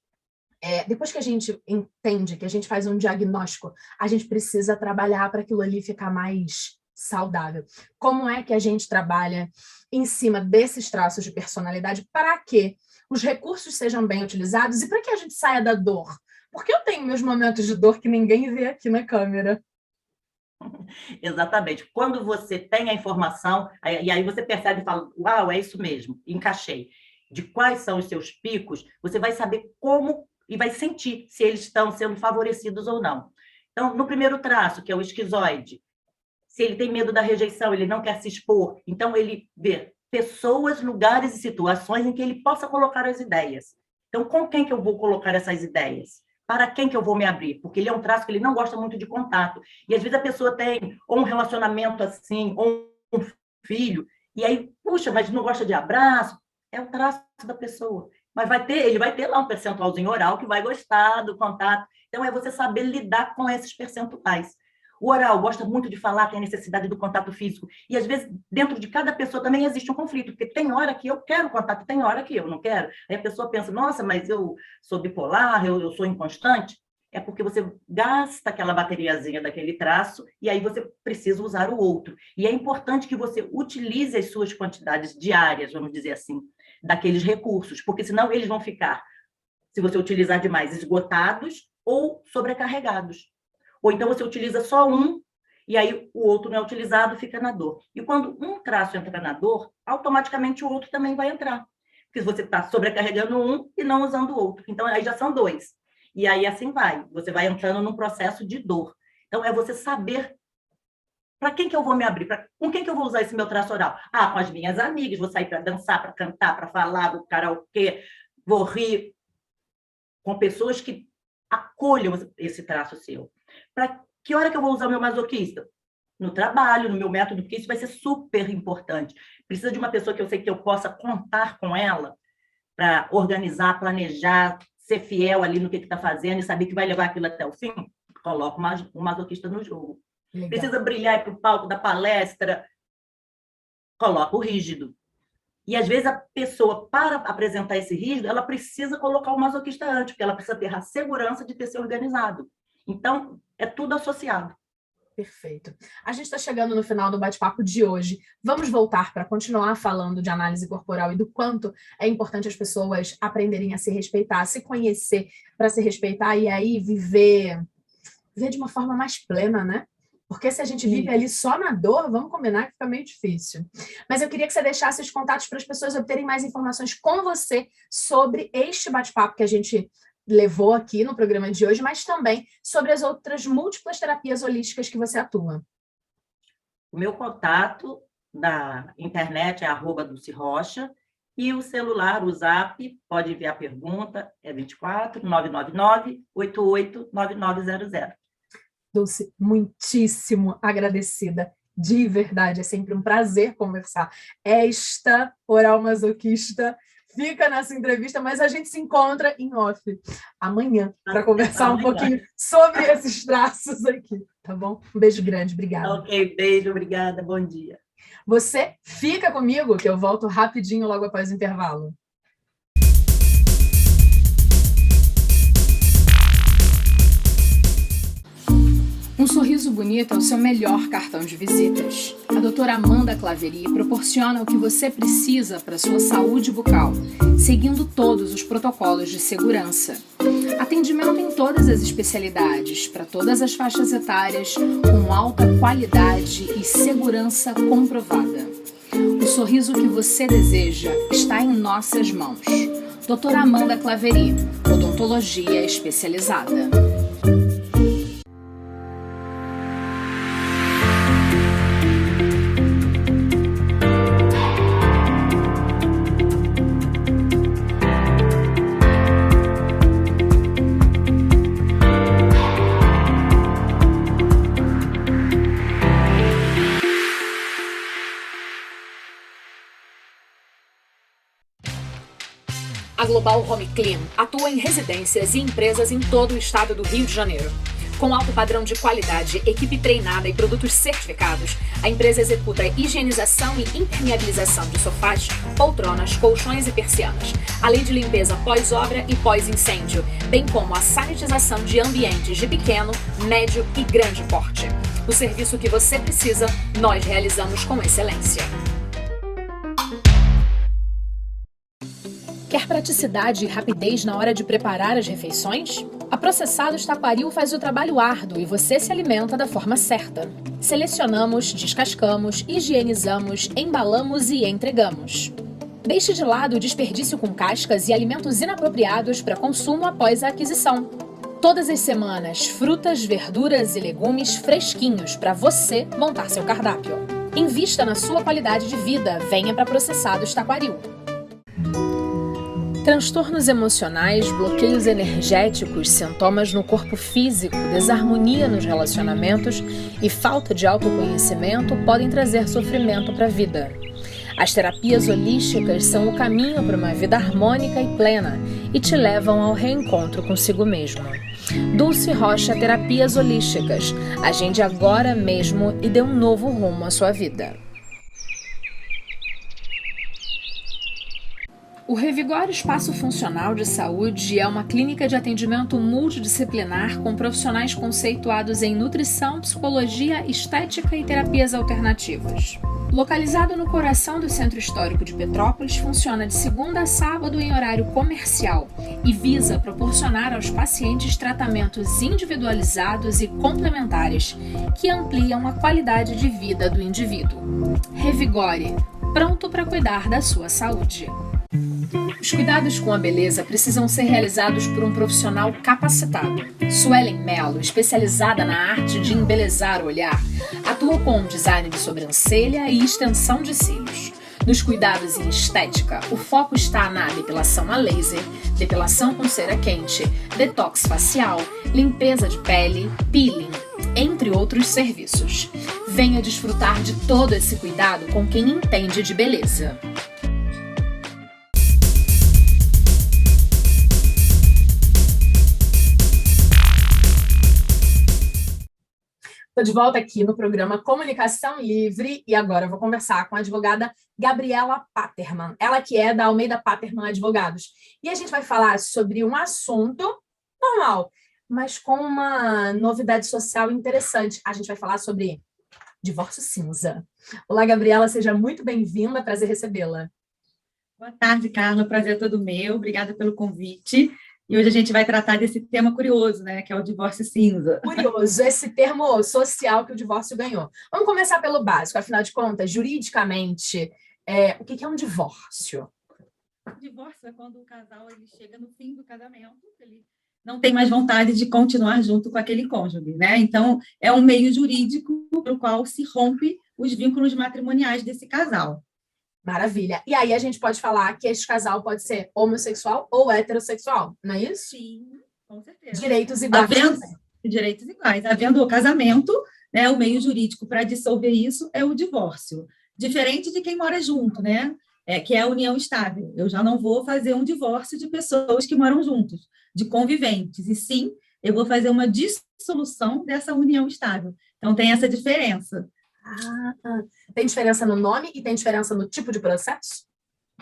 Depois que a gente entende, que a gente faz um diagnóstico, a gente precisa trabalhar para aquilo ali ficar mais saudável. Como é que a gente trabalha em cima desses traços de personalidade para que os recursos sejam bem utilizados e para que a gente saia da dor? Porque eu tenho meus momentos de dor que ninguém vê aqui na câmera. Exatamente. Quando você tem a informação, e aí você percebe e fala, uau, é isso mesmo, encaixei. De quais são os seus picos, você vai saber como e vai sentir se eles estão sendo favorecidos ou não. Então, no primeiro traço, que é o esquizoide, se ele tem medo da rejeição, ele não quer se expor, então ele vê pessoas, lugares e situações em que ele possa colocar as ideias. Então, com quem que eu vou colocar essas ideias? para quem que eu vou me abrir? Porque ele é um traço que ele não gosta muito de contato. E às vezes a pessoa tem ou um relacionamento assim, ou um filho, e aí, puxa, mas não gosta de abraço. É o traço da pessoa. Mas ele vai ter lá um percentualzinho oral que vai gostar do contato. Então, é você saber lidar com esses percentuais. O oral gosta muito de falar, tem a necessidade do contato físico. E, às vezes, dentro de cada pessoa também existe um conflito, porque tem hora que eu quero contato, tem hora que eu não quero. Aí a pessoa pensa, nossa, mas eu sou bipolar, eu sou inconstante. É porque você gasta aquela bateriazinha daquele traço e aí você precisa usar o outro. E é importante que você utilize as suas quantidades diárias, vamos dizer assim, daqueles recursos, porque senão eles vão ficar, se você utilizar demais, esgotados ou sobrecarregados. Ou então você utiliza só um, e aí o outro não é utilizado, fica na dor. E quando um traço entra na dor, automaticamente o outro também vai entrar. Porque você está sobrecarregando um e não usando o outro. Então, aí já são dois. E aí assim vai. Você vai entrando num processo de dor. Então, é você saber para quem que eu vou me abrir, com quem que eu vou usar esse meu traço oral. Ah, com as minhas amigas, vou sair para dançar, para cantar, para falar, vou karaokê, vou rir. Com pessoas que acolham esse traço seu. Para que hora que eu vou usar o meu masoquista? No trabalho, no meu método, porque isso vai ser super importante. Precisa de uma pessoa que eu sei que eu possa contar com ela para organizar, planejar, ser fiel ali no que está fazendo e saber que vai levar aquilo até o fim. Coloca o masoquista no jogo. Legal. Precisa brilhar para o palco da palestra, coloca o rígido. E, às vezes, a pessoa, para apresentar esse rígido, ela precisa colocar o masoquista antes, porque ela precisa ter a segurança de ter se organizado. Então, é tudo associado. Perfeito. A gente está chegando no final do bate-papo de hoje. Vamos voltar para continuar falando de análise corporal e do quanto é importante as pessoas aprenderem a se respeitar, a se conhecer para se respeitar e aí viver de uma forma mais plena, né? Porque se a gente vive ali só na dor, vamos combinar que fica meio difícil. Mas eu queria que você deixasse os contatos para as pessoas obterem mais informações com você sobre este bate-papo que a gente levou aqui no programa de hoje, mas também sobre as outras múltiplas terapias holísticas que você atua. O meu contato da internet é @dulcerocha e o celular, o Zap, pode enviar pergunta, é 24 999 88 9900. Dulce, muitíssimo agradecida, de verdade, é sempre um prazer conversar. Esta oral masoquista fica nessa entrevista, mas a gente se encontra em off amanhã para conversar um pouquinho sobre esses traços aqui, tá bom? Um beijo grande, obrigada. Ok, beijo, obrigada, bom dia. Você fica comigo, que eu volto rapidinho logo após o intervalo. Um sorriso bonito é o seu melhor cartão de visitas. A doutora Amanda Claveri proporciona o que você precisa para a sua saúde bucal, seguindo todos os protocolos de segurança. Atendimento em todas as especialidades, para todas as faixas etárias, com alta qualidade e segurança comprovada. O sorriso que você deseja está em nossas mãos. Doutora Amanda Claveri, odontologia especializada. A Global Home Clean atua em residências e empresas em todo o estado do Rio de Janeiro. Com alto padrão de qualidade, equipe treinada e produtos certificados, a empresa executa higienização e impermeabilização de sofás, poltronas, colchões e persianas, além de limpeza pós-obra e pós-incêndio, bem como a sanitização de ambientes de pequeno, médio e grande porte. O serviço que você precisa, nós realizamos com excelência. Quer praticidade e rapidez na hora de preparar as refeições? A Processados Taquaril faz o trabalho árduo e você se alimenta da forma certa. Selecionamos, descascamos, higienizamos, embalamos e entregamos. Deixe de lado o desperdício com cascas e alimentos inapropriados para consumo após a aquisição. Todas as semanas, frutas, verduras e legumes fresquinhos para você montar seu cardápio. Invista na sua qualidade de vida. Venha para Processados Taquaril. Transtornos emocionais, bloqueios energéticos, sintomas no corpo físico, desarmonia nos relacionamentos e falta de autoconhecimento podem trazer sofrimento para a vida. As terapias holísticas são o caminho para uma vida harmônica e plena e te levam ao reencontro consigo mesmo. Dulce Rocha Terapias Holísticas. Agende agora mesmo e dê um novo rumo à sua vida. O Revigora Espaço Funcional de Saúde é uma clínica de atendimento multidisciplinar com profissionais conceituados em nutrição, psicologia, estética e terapias alternativas. Localizado no coração do Centro Histórico de Petrópolis, funciona de segunda a sábado em horário comercial e visa proporcionar aos pacientes tratamentos individualizados e complementares que ampliam a qualidade de vida do indivíduo. Revigore, pronto para cuidar da sua saúde. Os cuidados com a beleza precisam ser realizados por um profissional capacitado. Suelen Mello, especializada na arte de embelezar o olhar, atua com design de sobrancelha e extensão de cílios. Nos cuidados em estética, o foco está na depilação a laser, depilação com cera quente, detox facial, limpeza de pele, peeling, entre outros serviços. Venha desfrutar de todo esse cuidado com quem entende de beleza. Estou de volta aqui no programa Comunicação Livre e agora eu vou conversar com a advogada Gabriela Paterman, ela que é da Almeida Paterman Advogados. E a gente vai falar sobre um assunto normal, mas com uma novidade social interessante. A gente vai falar sobre divórcio cinza. Olá, Gabriela, seja muito bem-vinda, prazer recebê-la. Boa tarde, Carla, prazer é todo meu, obrigada pelo convite. E hoje a gente vai tratar desse tema curioso, né, que é o divórcio cinza. Curioso, esse termo social que o divórcio ganhou. Vamos começar pelo básico, afinal de contas, juridicamente, o que é um divórcio? O divórcio é quando o casal ele chega no fim do casamento, ele não tem mais vontade de continuar junto com aquele cônjuge, né? Então, é um meio jurídico pelo qual se rompe os vínculos matrimoniais desse casal. Maravilha. E aí a gente pode falar que esse casal pode ser homossexual ou heterossexual, não é isso? Sim, com certeza. Direitos iguais. Direitos iguais. Havendo o casamento, né, o meio jurídico para dissolver isso é o divórcio. Diferente de quem mora junto, né? Que é a união estável. Eu já não vou fazer um divórcio de pessoas que moram juntos, de conviventes, e sim, eu vou fazer uma dissolução dessa união estável. Então, tem essa diferença. Tem diferença no nome e tem diferença no tipo de processo?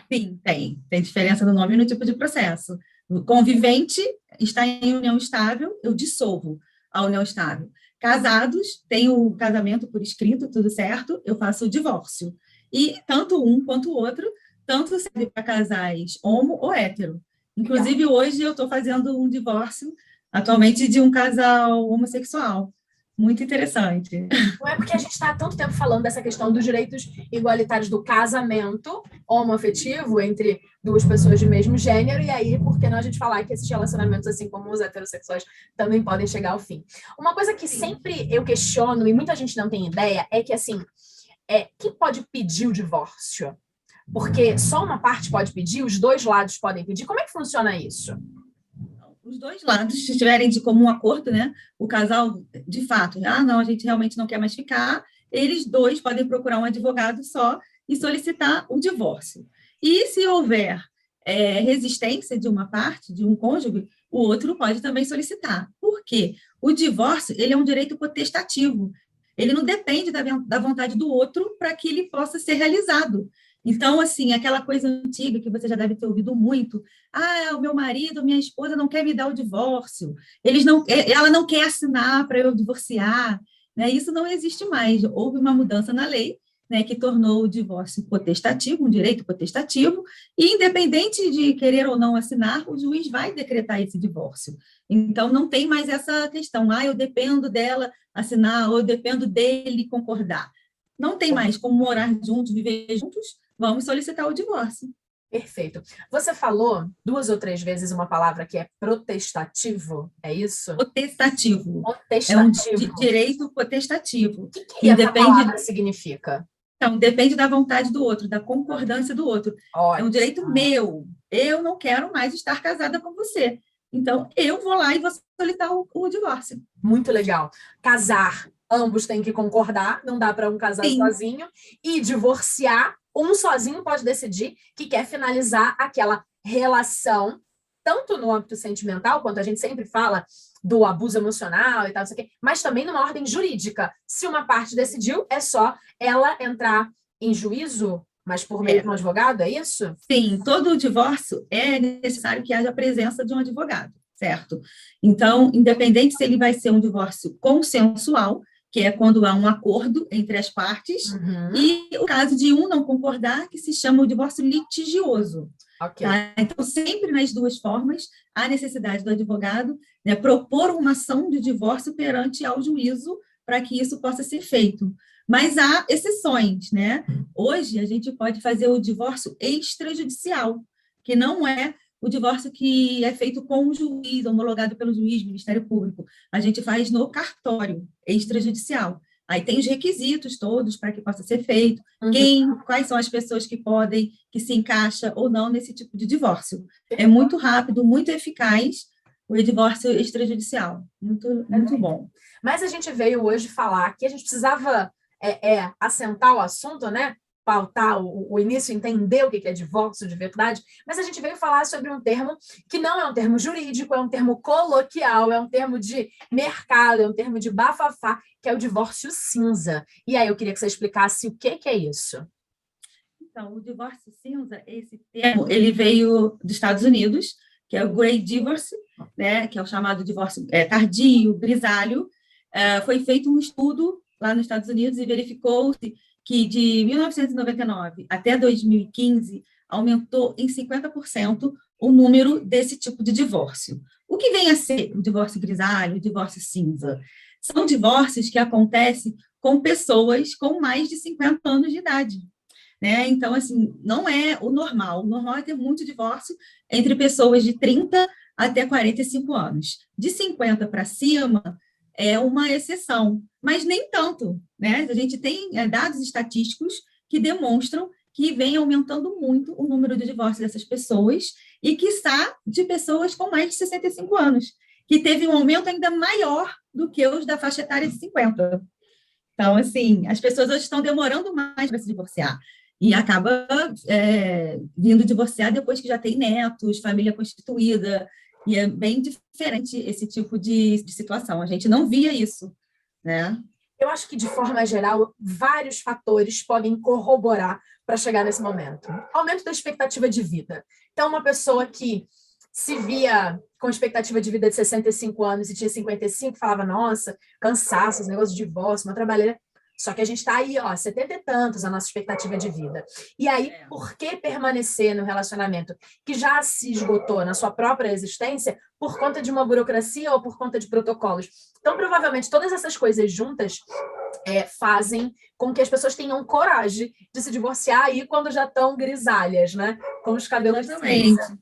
Sim, tem. Tem diferença no nome e no tipo de processo. O convivente está em união estável, eu dissolvo a união estável. Casados, tem o casamento por escrito, tudo certo, eu faço o divórcio. E tanto um quanto o outro, tanto serve para casais homo ou hétero. Inclusive, hoje eu estou fazendo um divórcio, atualmente, de um casal homossexual. Muito interessante. Não é porque a gente está há tanto tempo falando dessa questão dos direitos igualitários do casamento homoafetivo entre duas pessoas de mesmo gênero, e aí, por que não a gente falar que esses relacionamentos, assim como os heterossexuais, também podem chegar ao fim? Uma coisa que sempre eu questiono, e muita gente não tem ideia, é que, assim, quem pode pedir o divórcio? Porque só uma parte pode pedir, os dois lados podem pedir. Como é que funciona isso? Os dois lados, se estiverem de comum acordo, né, o casal, de fato, não, a gente realmente não quer mais ficar, eles dois podem procurar um advogado só e solicitar o divórcio. E se houver resistência de uma parte, de um cônjuge, o outro pode também solicitar. Por quê? O divórcio, ele é um direito potestativo. Ele não depende da vontade do outro para que ele possa ser realizado. Então, assim, aquela coisa antiga que você já deve ter ouvido muito, o meu marido, minha esposa não quer me dar o divórcio, ela não quer assinar para eu divorciar, né? Isso não existe mais. Houve uma mudança na lei, né, que tornou o divórcio potestativo, um direito potestativo, e independente de querer ou não assinar, o juiz vai decretar esse divórcio. Então, não tem mais essa questão, eu dependo dela assinar, ou eu dependo dele concordar. Não tem mais como morar juntos, viver juntos, vamos solicitar o divórcio. Perfeito. Você falou 2 ou 3 vezes uma palavra que é protestativo, é isso? Potestativo. Potestativo. É um direito potestativo. O que essa palavra significa? Então, depende da vontade do outro, da concordância do outro. Ótimo. É um direito meu. eu não quero mais estar casada com você. Então, eu vou lá e vou solicitar o divórcio. Muito legal. Casar, ambos têm que concordar, não dá para um casar sozinho. E divorciar, um sozinho pode decidir que quer finalizar aquela relação, tanto no âmbito sentimental, quanto a gente sempre fala do abuso emocional e tal, não sei o quê, mas também numa ordem jurídica. Se uma parte decidiu, é só ela entrar em juízo, mas por meio de um advogado, é isso? Sim, todo divórcio é necessário que haja a presença de um advogado, certo? Então, independente se ele vai ser um divórcio consensual, que é quando há um acordo entre as partes, e o caso de um não concordar, que se chama o divórcio litigioso. Okay. Tá? Então, sempre nas duas formas, há necessidade do advogado, né, propor uma ação de divórcio perante ao juízo para que isso possa ser feito. Mas há exceções, né? Hoje, a gente pode fazer o divórcio extrajudicial, que não é o divórcio que é feito com o juiz, homologado pelo juiz, Ministério Público. A gente faz no cartório extrajudicial. Aí tem os requisitos todos para que possa ser feito, quais são as pessoas que podem, que se encaixa ou não nesse tipo de divórcio. É muito rápido, muito eficaz o divórcio extrajudicial. Muito bom. Mas a gente veio hoje falar que a gente precisava assentar o assunto, né? Pautar o início, entender o que é divórcio de verdade, mas a gente veio falar sobre um termo que não é um termo jurídico, é um termo coloquial, é um termo de mercado, é um termo de bafafá, que é o divórcio cinza. E aí eu queria que você explicasse o que é isso. Então, o divórcio cinza, esse termo, ele veio dos Estados Unidos, que é o Grey Divorce, né, que é o chamado divórcio tardio, grisalho. Foi feito um estudo lá nos Estados Unidos e verificou-se que de 1999 até 2015 aumentou em 50% o número desse tipo de divórcio. O que vem a ser o divórcio grisalho, o divórcio cinza? São divórcios que acontecem com pessoas com mais de 50 anos de idade, né? Então, assim, não é o normal. O normal é ter muito divórcio entre pessoas de 30 até 45 anos. De 50 para cima, é uma exceção, mas nem tanto, né? A gente tem dados estatísticos que demonstram que vem aumentando muito o número de divórcios dessas pessoas e, quiçá, de pessoas com mais de 65 anos, que teve um aumento ainda maior do que os da faixa etária de 50. Então, assim, as pessoas hoje estão demorando mais para se divorciar e acaba vindo divorciar depois que já tem netos, família constituída. E é bem diferente esse tipo de situação. A gente não via isso, né? Eu acho que, de forma geral, vários fatores podem corroborar para chegar nesse momento. Aumento da expectativa de vida. Então, uma pessoa que se via com expectativa de vida de 65 anos e tinha 55, falava, nossa, cansaço, esse negócio de divórcio, uma trabalheira. Só que a gente está aí, 70 e tantos a nossa expectativa de vida. E aí, por que permanecer no relacionamento que já se esgotou na sua própria existência por conta de uma burocracia ou por conta de protocolos? Então, provavelmente, todas essas coisas juntas fazem com que as pessoas tenham coragem de se divorciar aí quando já estão grisalhas, né? Com os cabelos cinza.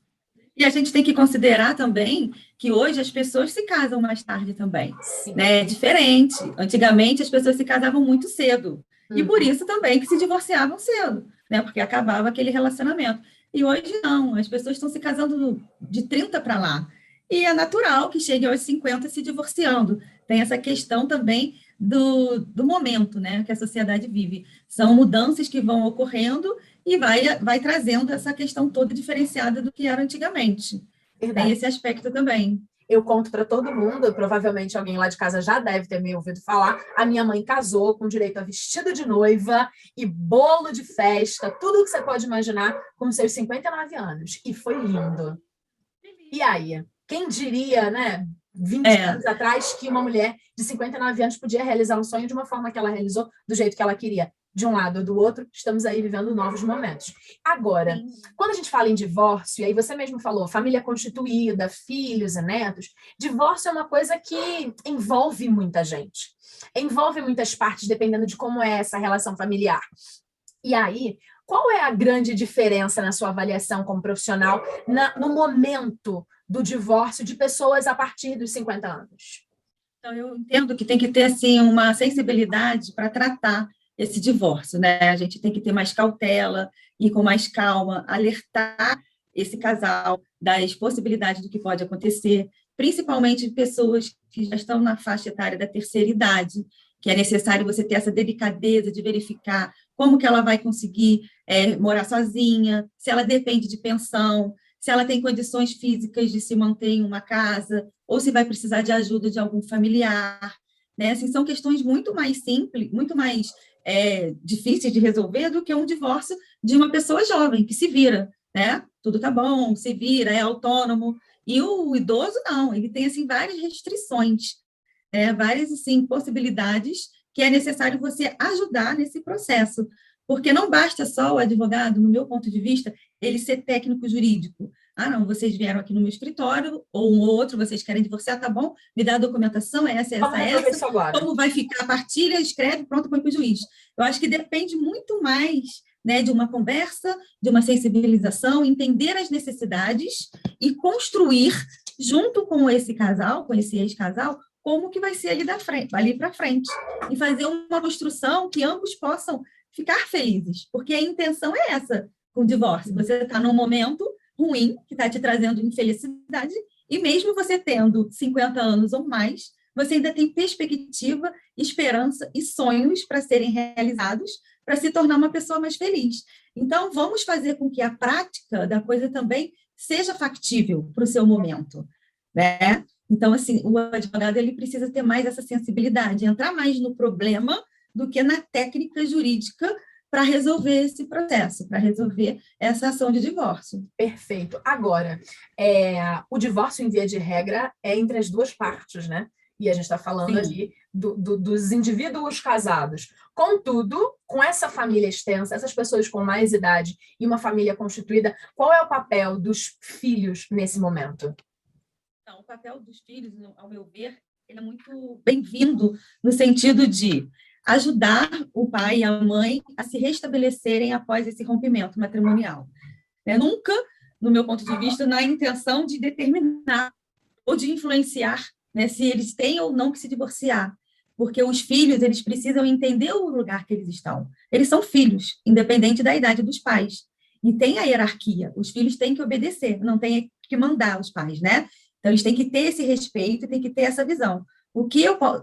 E a gente tem que considerar também que hoje as pessoas se casam mais tarde também, né? É diferente. Antigamente as pessoas se casavam muito cedo. E por isso também que se divorciavam cedo, né? Porque acabava aquele relacionamento. E hoje não, as pessoas estão se casando de 30 para lá. E é natural que chegue aos 50 se divorciando. Tem essa questão também do momento, né, que a sociedade vive. São mudanças que vão ocorrendo e vai trazendo essa questão toda diferenciada do que era antigamente. Verdade. Tem esse aspecto também. Eu conto para todo mundo, provavelmente alguém lá de casa já deve ter me ouvido falar, a minha mãe casou com direito a vestido de noiva e bolo de festa, tudo que você pode imaginar com seus 59 anos. E foi lindo. E aí? Quem diria, né, 20 anos atrás, que uma mulher de 59 anos podia realizar um sonho de uma forma que ela realizou, do jeito que ela queria? De um lado ou do outro, estamos aí vivendo novos momentos. Agora, quando a gente fala em divórcio, e aí você mesmo falou, família constituída, filhos e netos, divórcio é uma coisa que envolve muita gente. Envolve muitas partes, dependendo de como é essa relação familiar. E aí, qual é a grande diferença na sua avaliação como profissional no momento do divórcio de pessoas a partir dos 50 anos? Então, eu entendo que tem que ter, assim, uma sensibilidade para tratar esse divórcio, né? A gente tem que ter mais cautela, ir com mais calma, alertar esse casal das possibilidades do que pode acontecer, principalmente pessoas que já estão na faixa etária da terceira idade, que é necessário você ter essa delicadeza de verificar como que ela vai conseguir morar sozinha, se ela depende de pensão, se ela tem condições físicas de se manter em uma casa, ou se vai precisar de ajuda de algum familiar, né? Assim, são questões muito mais simples, muito mais difíceis de resolver do que um divórcio de uma pessoa jovem, que se vira, né? Tudo tá bom, se vira, é autônomo. E o idoso, não, ele tem, assim, várias restrições, várias, assim, possibilidades que é necessário você ajudar nesse processo, porque não basta só o advogado, no meu ponto de vista, ele ser técnico jurídico. Ah, não, vocês vieram aqui no meu escritório, ou um outro, vocês querem divorciar, tá bom? Me dá a documentação, essa, como vai ficar a partilha, escreve, pronto, põe para o juiz. Eu acho que depende muito mais, né, de uma conversa, de uma sensibilização, entender as necessidades e construir, junto com esse casal, com esse ex-casal, como que vai ser ali para frente, e fazer uma construção que ambos possam ficar felizes, porque a intenção é essa com o divórcio. Você está num momento ruim, que está te trazendo infelicidade, e mesmo você tendo 50 anos ou mais, você ainda tem perspectiva, esperança e sonhos para serem realizados, para se tornar uma pessoa mais feliz. Então, vamos fazer com que a prática da coisa também seja factível para o seu momento, né? Então, assim, o advogado ele precisa ter mais essa sensibilidade, entrar mais no problema do que na técnica jurídica para resolver esse processo, para resolver essa ação de divórcio. Perfeito. Agora, o divórcio, em via de regra, é entre as duas partes, né? E a gente está falando Sim. ali dos indivíduos casados. Contudo, com essa família extensa, essas pessoas com mais idade e uma família constituída, qual é o papel dos filhos nesse momento? Então, o papel dos filhos, ao meu ver, ele é muito bem-vindo no sentido de ajudar o pai e a mãe a se restabelecerem após esse rompimento matrimonial. Nunca, no meu ponto de vista, na intenção de determinar ou de influenciar, né, se eles têm ou não que se divorciar, porque os filhos eles precisam entender o lugar que eles estão. Eles são filhos, independente da idade dos pais. E tem a hierarquia, os filhos têm que obedecer, não tem que mandar os pais, né? Então, eles têm que ter esse respeito, têm que ter essa visão.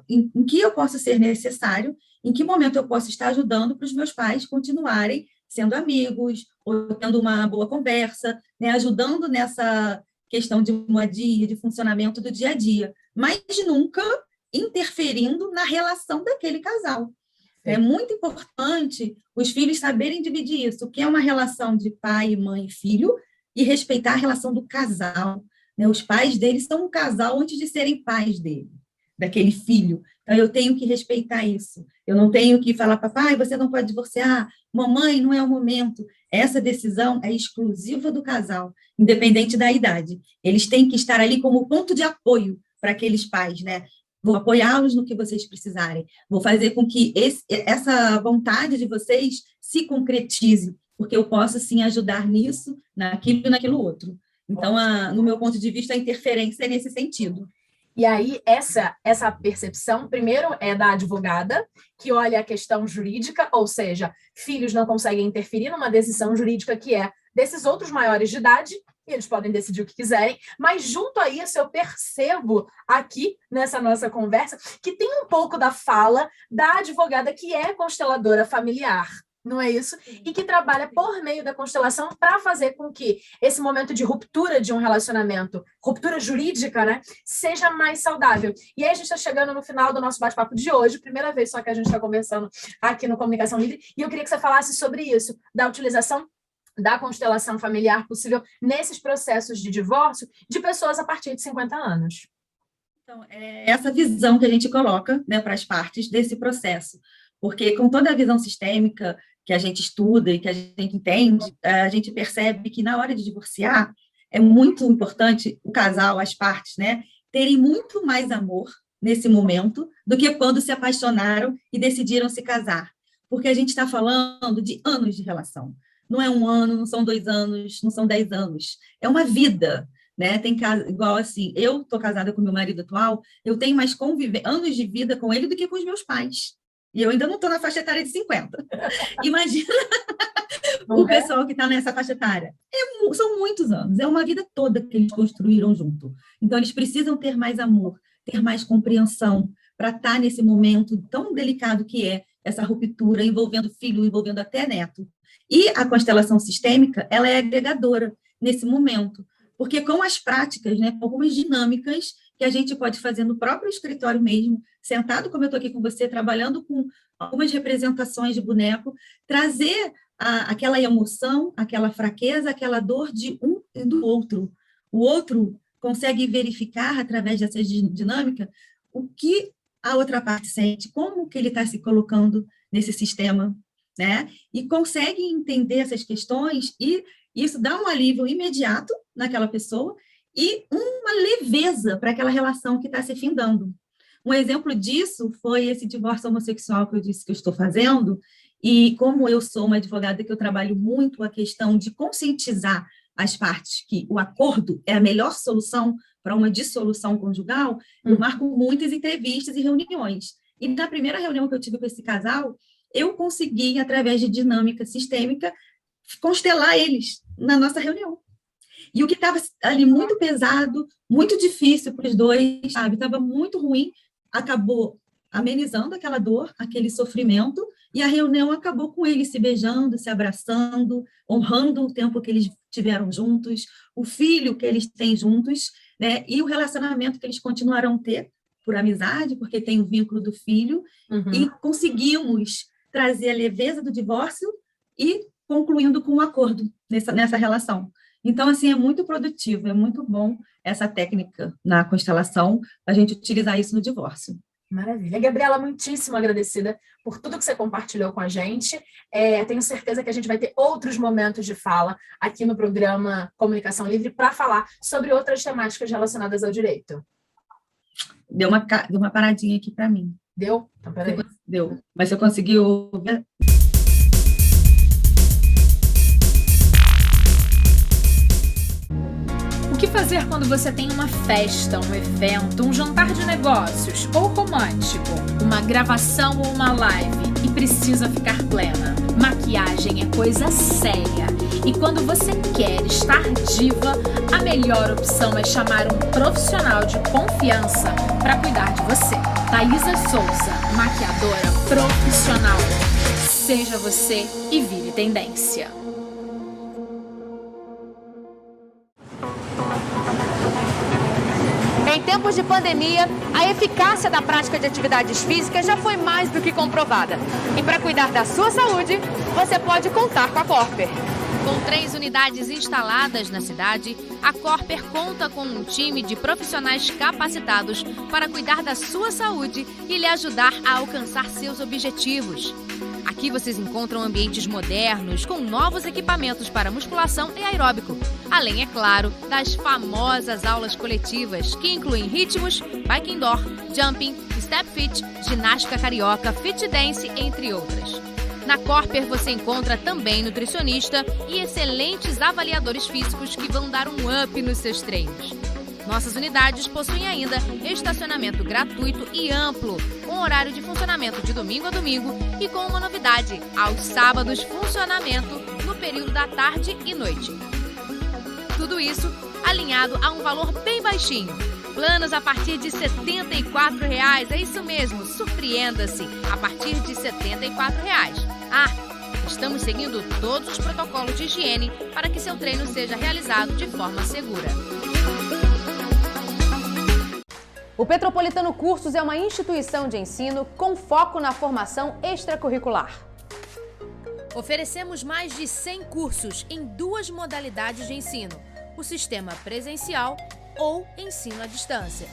Em que eu posso ser necessário, em que momento eu posso estar ajudando para os meus pais continuarem sendo amigos, ou tendo uma boa conversa, né, ajudando nessa questão de moradia, de funcionamento do dia a dia, mas nunca interferindo na relação daquele casal. É muito importante os filhos saberem dividir isso, o que é uma relação de pai, mãe e filho, e respeitar a relação do casal. Né? Os pais deles são um casal antes de serem pais dele, daquele filho. Então, eu tenho que respeitar isso. Eu não tenho que falar, papai, você não pode divorciar, mamãe, não é o momento. Essa decisão é exclusiva do casal, independente da idade. Eles têm que estar ali como ponto de apoio para aqueles pais, né? Vou apoiá-los no que vocês precisarem. Vou fazer com que essa vontade de vocês se concretize, porque eu posso, sim, ajudar nisso, naquilo e naquilo outro. Então, no meu ponto de vista, a interferência é nesse sentido. E aí, essa percepção, primeiro, é da advogada, que olha a questão jurídica, ou seja, filhos não conseguem interferir numa decisão jurídica que é desses outros maiores de idade, e eles podem decidir o que quiserem, mas junto a isso eu percebo aqui, nessa nossa conversa, que tem um pouco da fala da advogada que é consteladora familiar, não é isso? E que trabalha por meio da constelação para fazer com que esse momento de ruptura de um relacionamento, ruptura jurídica, né, seja mais saudável. E aí a gente está chegando no final do nosso bate-papo de hoje, primeira vez só que a gente está conversando aqui no Comunicação Livre, e eu queria que você falasse sobre isso, da utilização da constelação familiar possível nesses processos de divórcio de pessoas a partir de 50 anos. Então, é essa visão que a gente coloca, né, para as partes desse processo, porque com toda a visão sistêmica que a gente estuda e que a gente entende, a gente percebe que na hora de divorciar é muito importante o casal, as partes, né, terem muito mais amor nesse momento do que quando se apaixonaram e decidiram se casar, porque a gente está falando de anos de relação. Não é um ano, não são 2 anos, não são 10 anos, é uma vida, né? Tem caso, igual assim, eu estou casada com meu marido atual, eu tenho mais anos de vida com ele do que com os meus pais. E eu ainda não estou na faixa etária de 50. Imagina o pessoal que está nessa faixa etária. São muitos anos, é uma vida toda que eles construíram junto. Então, eles precisam ter mais amor, ter mais compreensão, para estar nesse momento tão delicado que é essa ruptura, envolvendo filho, envolvendo até neto. E a constelação sistêmica, ela é agregadora nesse momento, porque com as práticas, né, com algumas dinâmicas que a gente pode fazer no próprio escritório mesmo, sentado como eu estou aqui com você, trabalhando com algumas representações de boneco, trazer aquela emoção, aquela fraqueza, aquela dor de um e do outro. O outro consegue verificar, através dessa dinâmica, o que a outra parte sente, como que ele está se colocando nesse sistema, né? E consegue entender essas questões, e isso dá um alívio imediato naquela pessoa e uma leveza para aquela relação que está se findando. Um exemplo disso foi esse divórcio homossexual que eu disse que eu estou fazendo, e como eu sou uma advogada que eu trabalho muito a questão de conscientizar as partes que o acordo é a melhor solução para uma dissolução conjugal, eu marco muitas entrevistas e reuniões. E na primeira reunião que eu tive com esse casal, eu consegui, através de dinâmica sistêmica, constelar eles na nossa reunião. E o que estava ali muito pesado, muito difícil para os dois, sabe? Estava muito ruim, acabou amenizando aquela dor, aquele sofrimento, e a reunião acabou com eles se beijando, se abraçando, honrando o tempo que eles tiveram juntos, o filho que eles têm juntos, né? E o relacionamento que eles continuaram a ter por amizade, porque tem o vínculo do filho, e conseguimos trazer a leveza do divórcio e concluindo com um acordo nessa relação. Então, assim, é muito produtivo, é muito bom essa técnica na constelação, a gente utilizar isso no divórcio. Maravilha. Gabriela, muitíssimo agradecida por tudo que você compartilhou com a gente. Tenho certeza que a gente vai ter outros momentos de fala aqui no programa Comunicação Livre para falar sobre outras temáticas relacionadas ao direito. Deu uma paradinha aqui para mim. Deu? Então, peraí. Deu. Mas você conseguiu... O que fazer quando você tem uma festa, um evento, um jantar de negócios ou romântico, uma gravação ou uma live e precisa ficar plena? Maquiagem é coisa séria. E quando você quer estar diva, a melhor opção é chamar um profissional de confiança para cuidar de você. Thaisa Souza, maquiadora profissional. Seja você e vire tendência. Em tempos de pandemia, a eficácia da prática de atividades físicas já foi mais do que comprovada. E para cuidar da sua saúde, você pode contar com a Corper. Com 3 unidades instaladas na cidade, a Corper conta com um time de profissionais capacitados para cuidar da sua saúde e lhe ajudar a alcançar seus objetivos. Aqui vocês encontram ambientes modernos, com novos equipamentos para musculação e aeróbico. Além, é claro, das famosas aulas coletivas, que incluem ritmos, bike indoor, jumping, step fit, ginástica carioca, fit dance, entre outras. Na Corper você encontra também nutricionista e excelentes avaliadores físicos que vão dar um up nos seus treinos. Nossas unidades possuem ainda estacionamento gratuito e amplo, com horário de funcionamento de domingo a domingo e com uma novidade, aos sábados funcionamento no período da tarde e noite. Tudo isso alinhado a um valor bem baixinho. Planos a partir de R$ 74,00, é isso mesmo, surpreenda-se, a partir de R$ 74,00. Estamos seguindo todos os protocolos de higiene para que seu treino seja realizado de forma segura. O Petropolitano Cursos é uma instituição de ensino com foco na formação extracurricular. Oferecemos mais de 100 cursos em 2 modalidades de ensino, o sistema presencial ou ensino à distância.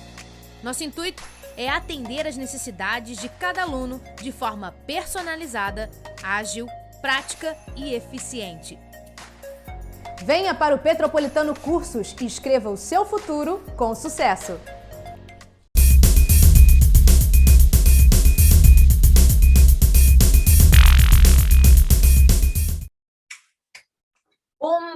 Nosso intuito é atender às necessidades de cada aluno de forma personalizada, ágil, prática e eficiente. Venha para o Petropolitano Cursos e escreva o seu futuro com sucesso.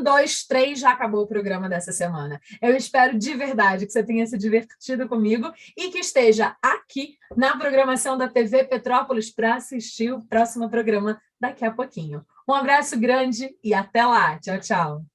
2, 3, já acabou o programa dessa semana. Eu espero de verdade que você tenha se divertido comigo e que esteja aqui na programação da TV Petrópolis para assistir o próximo programa daqui a pouquinho. Um abraço grande e até lá. Tchau, tchau.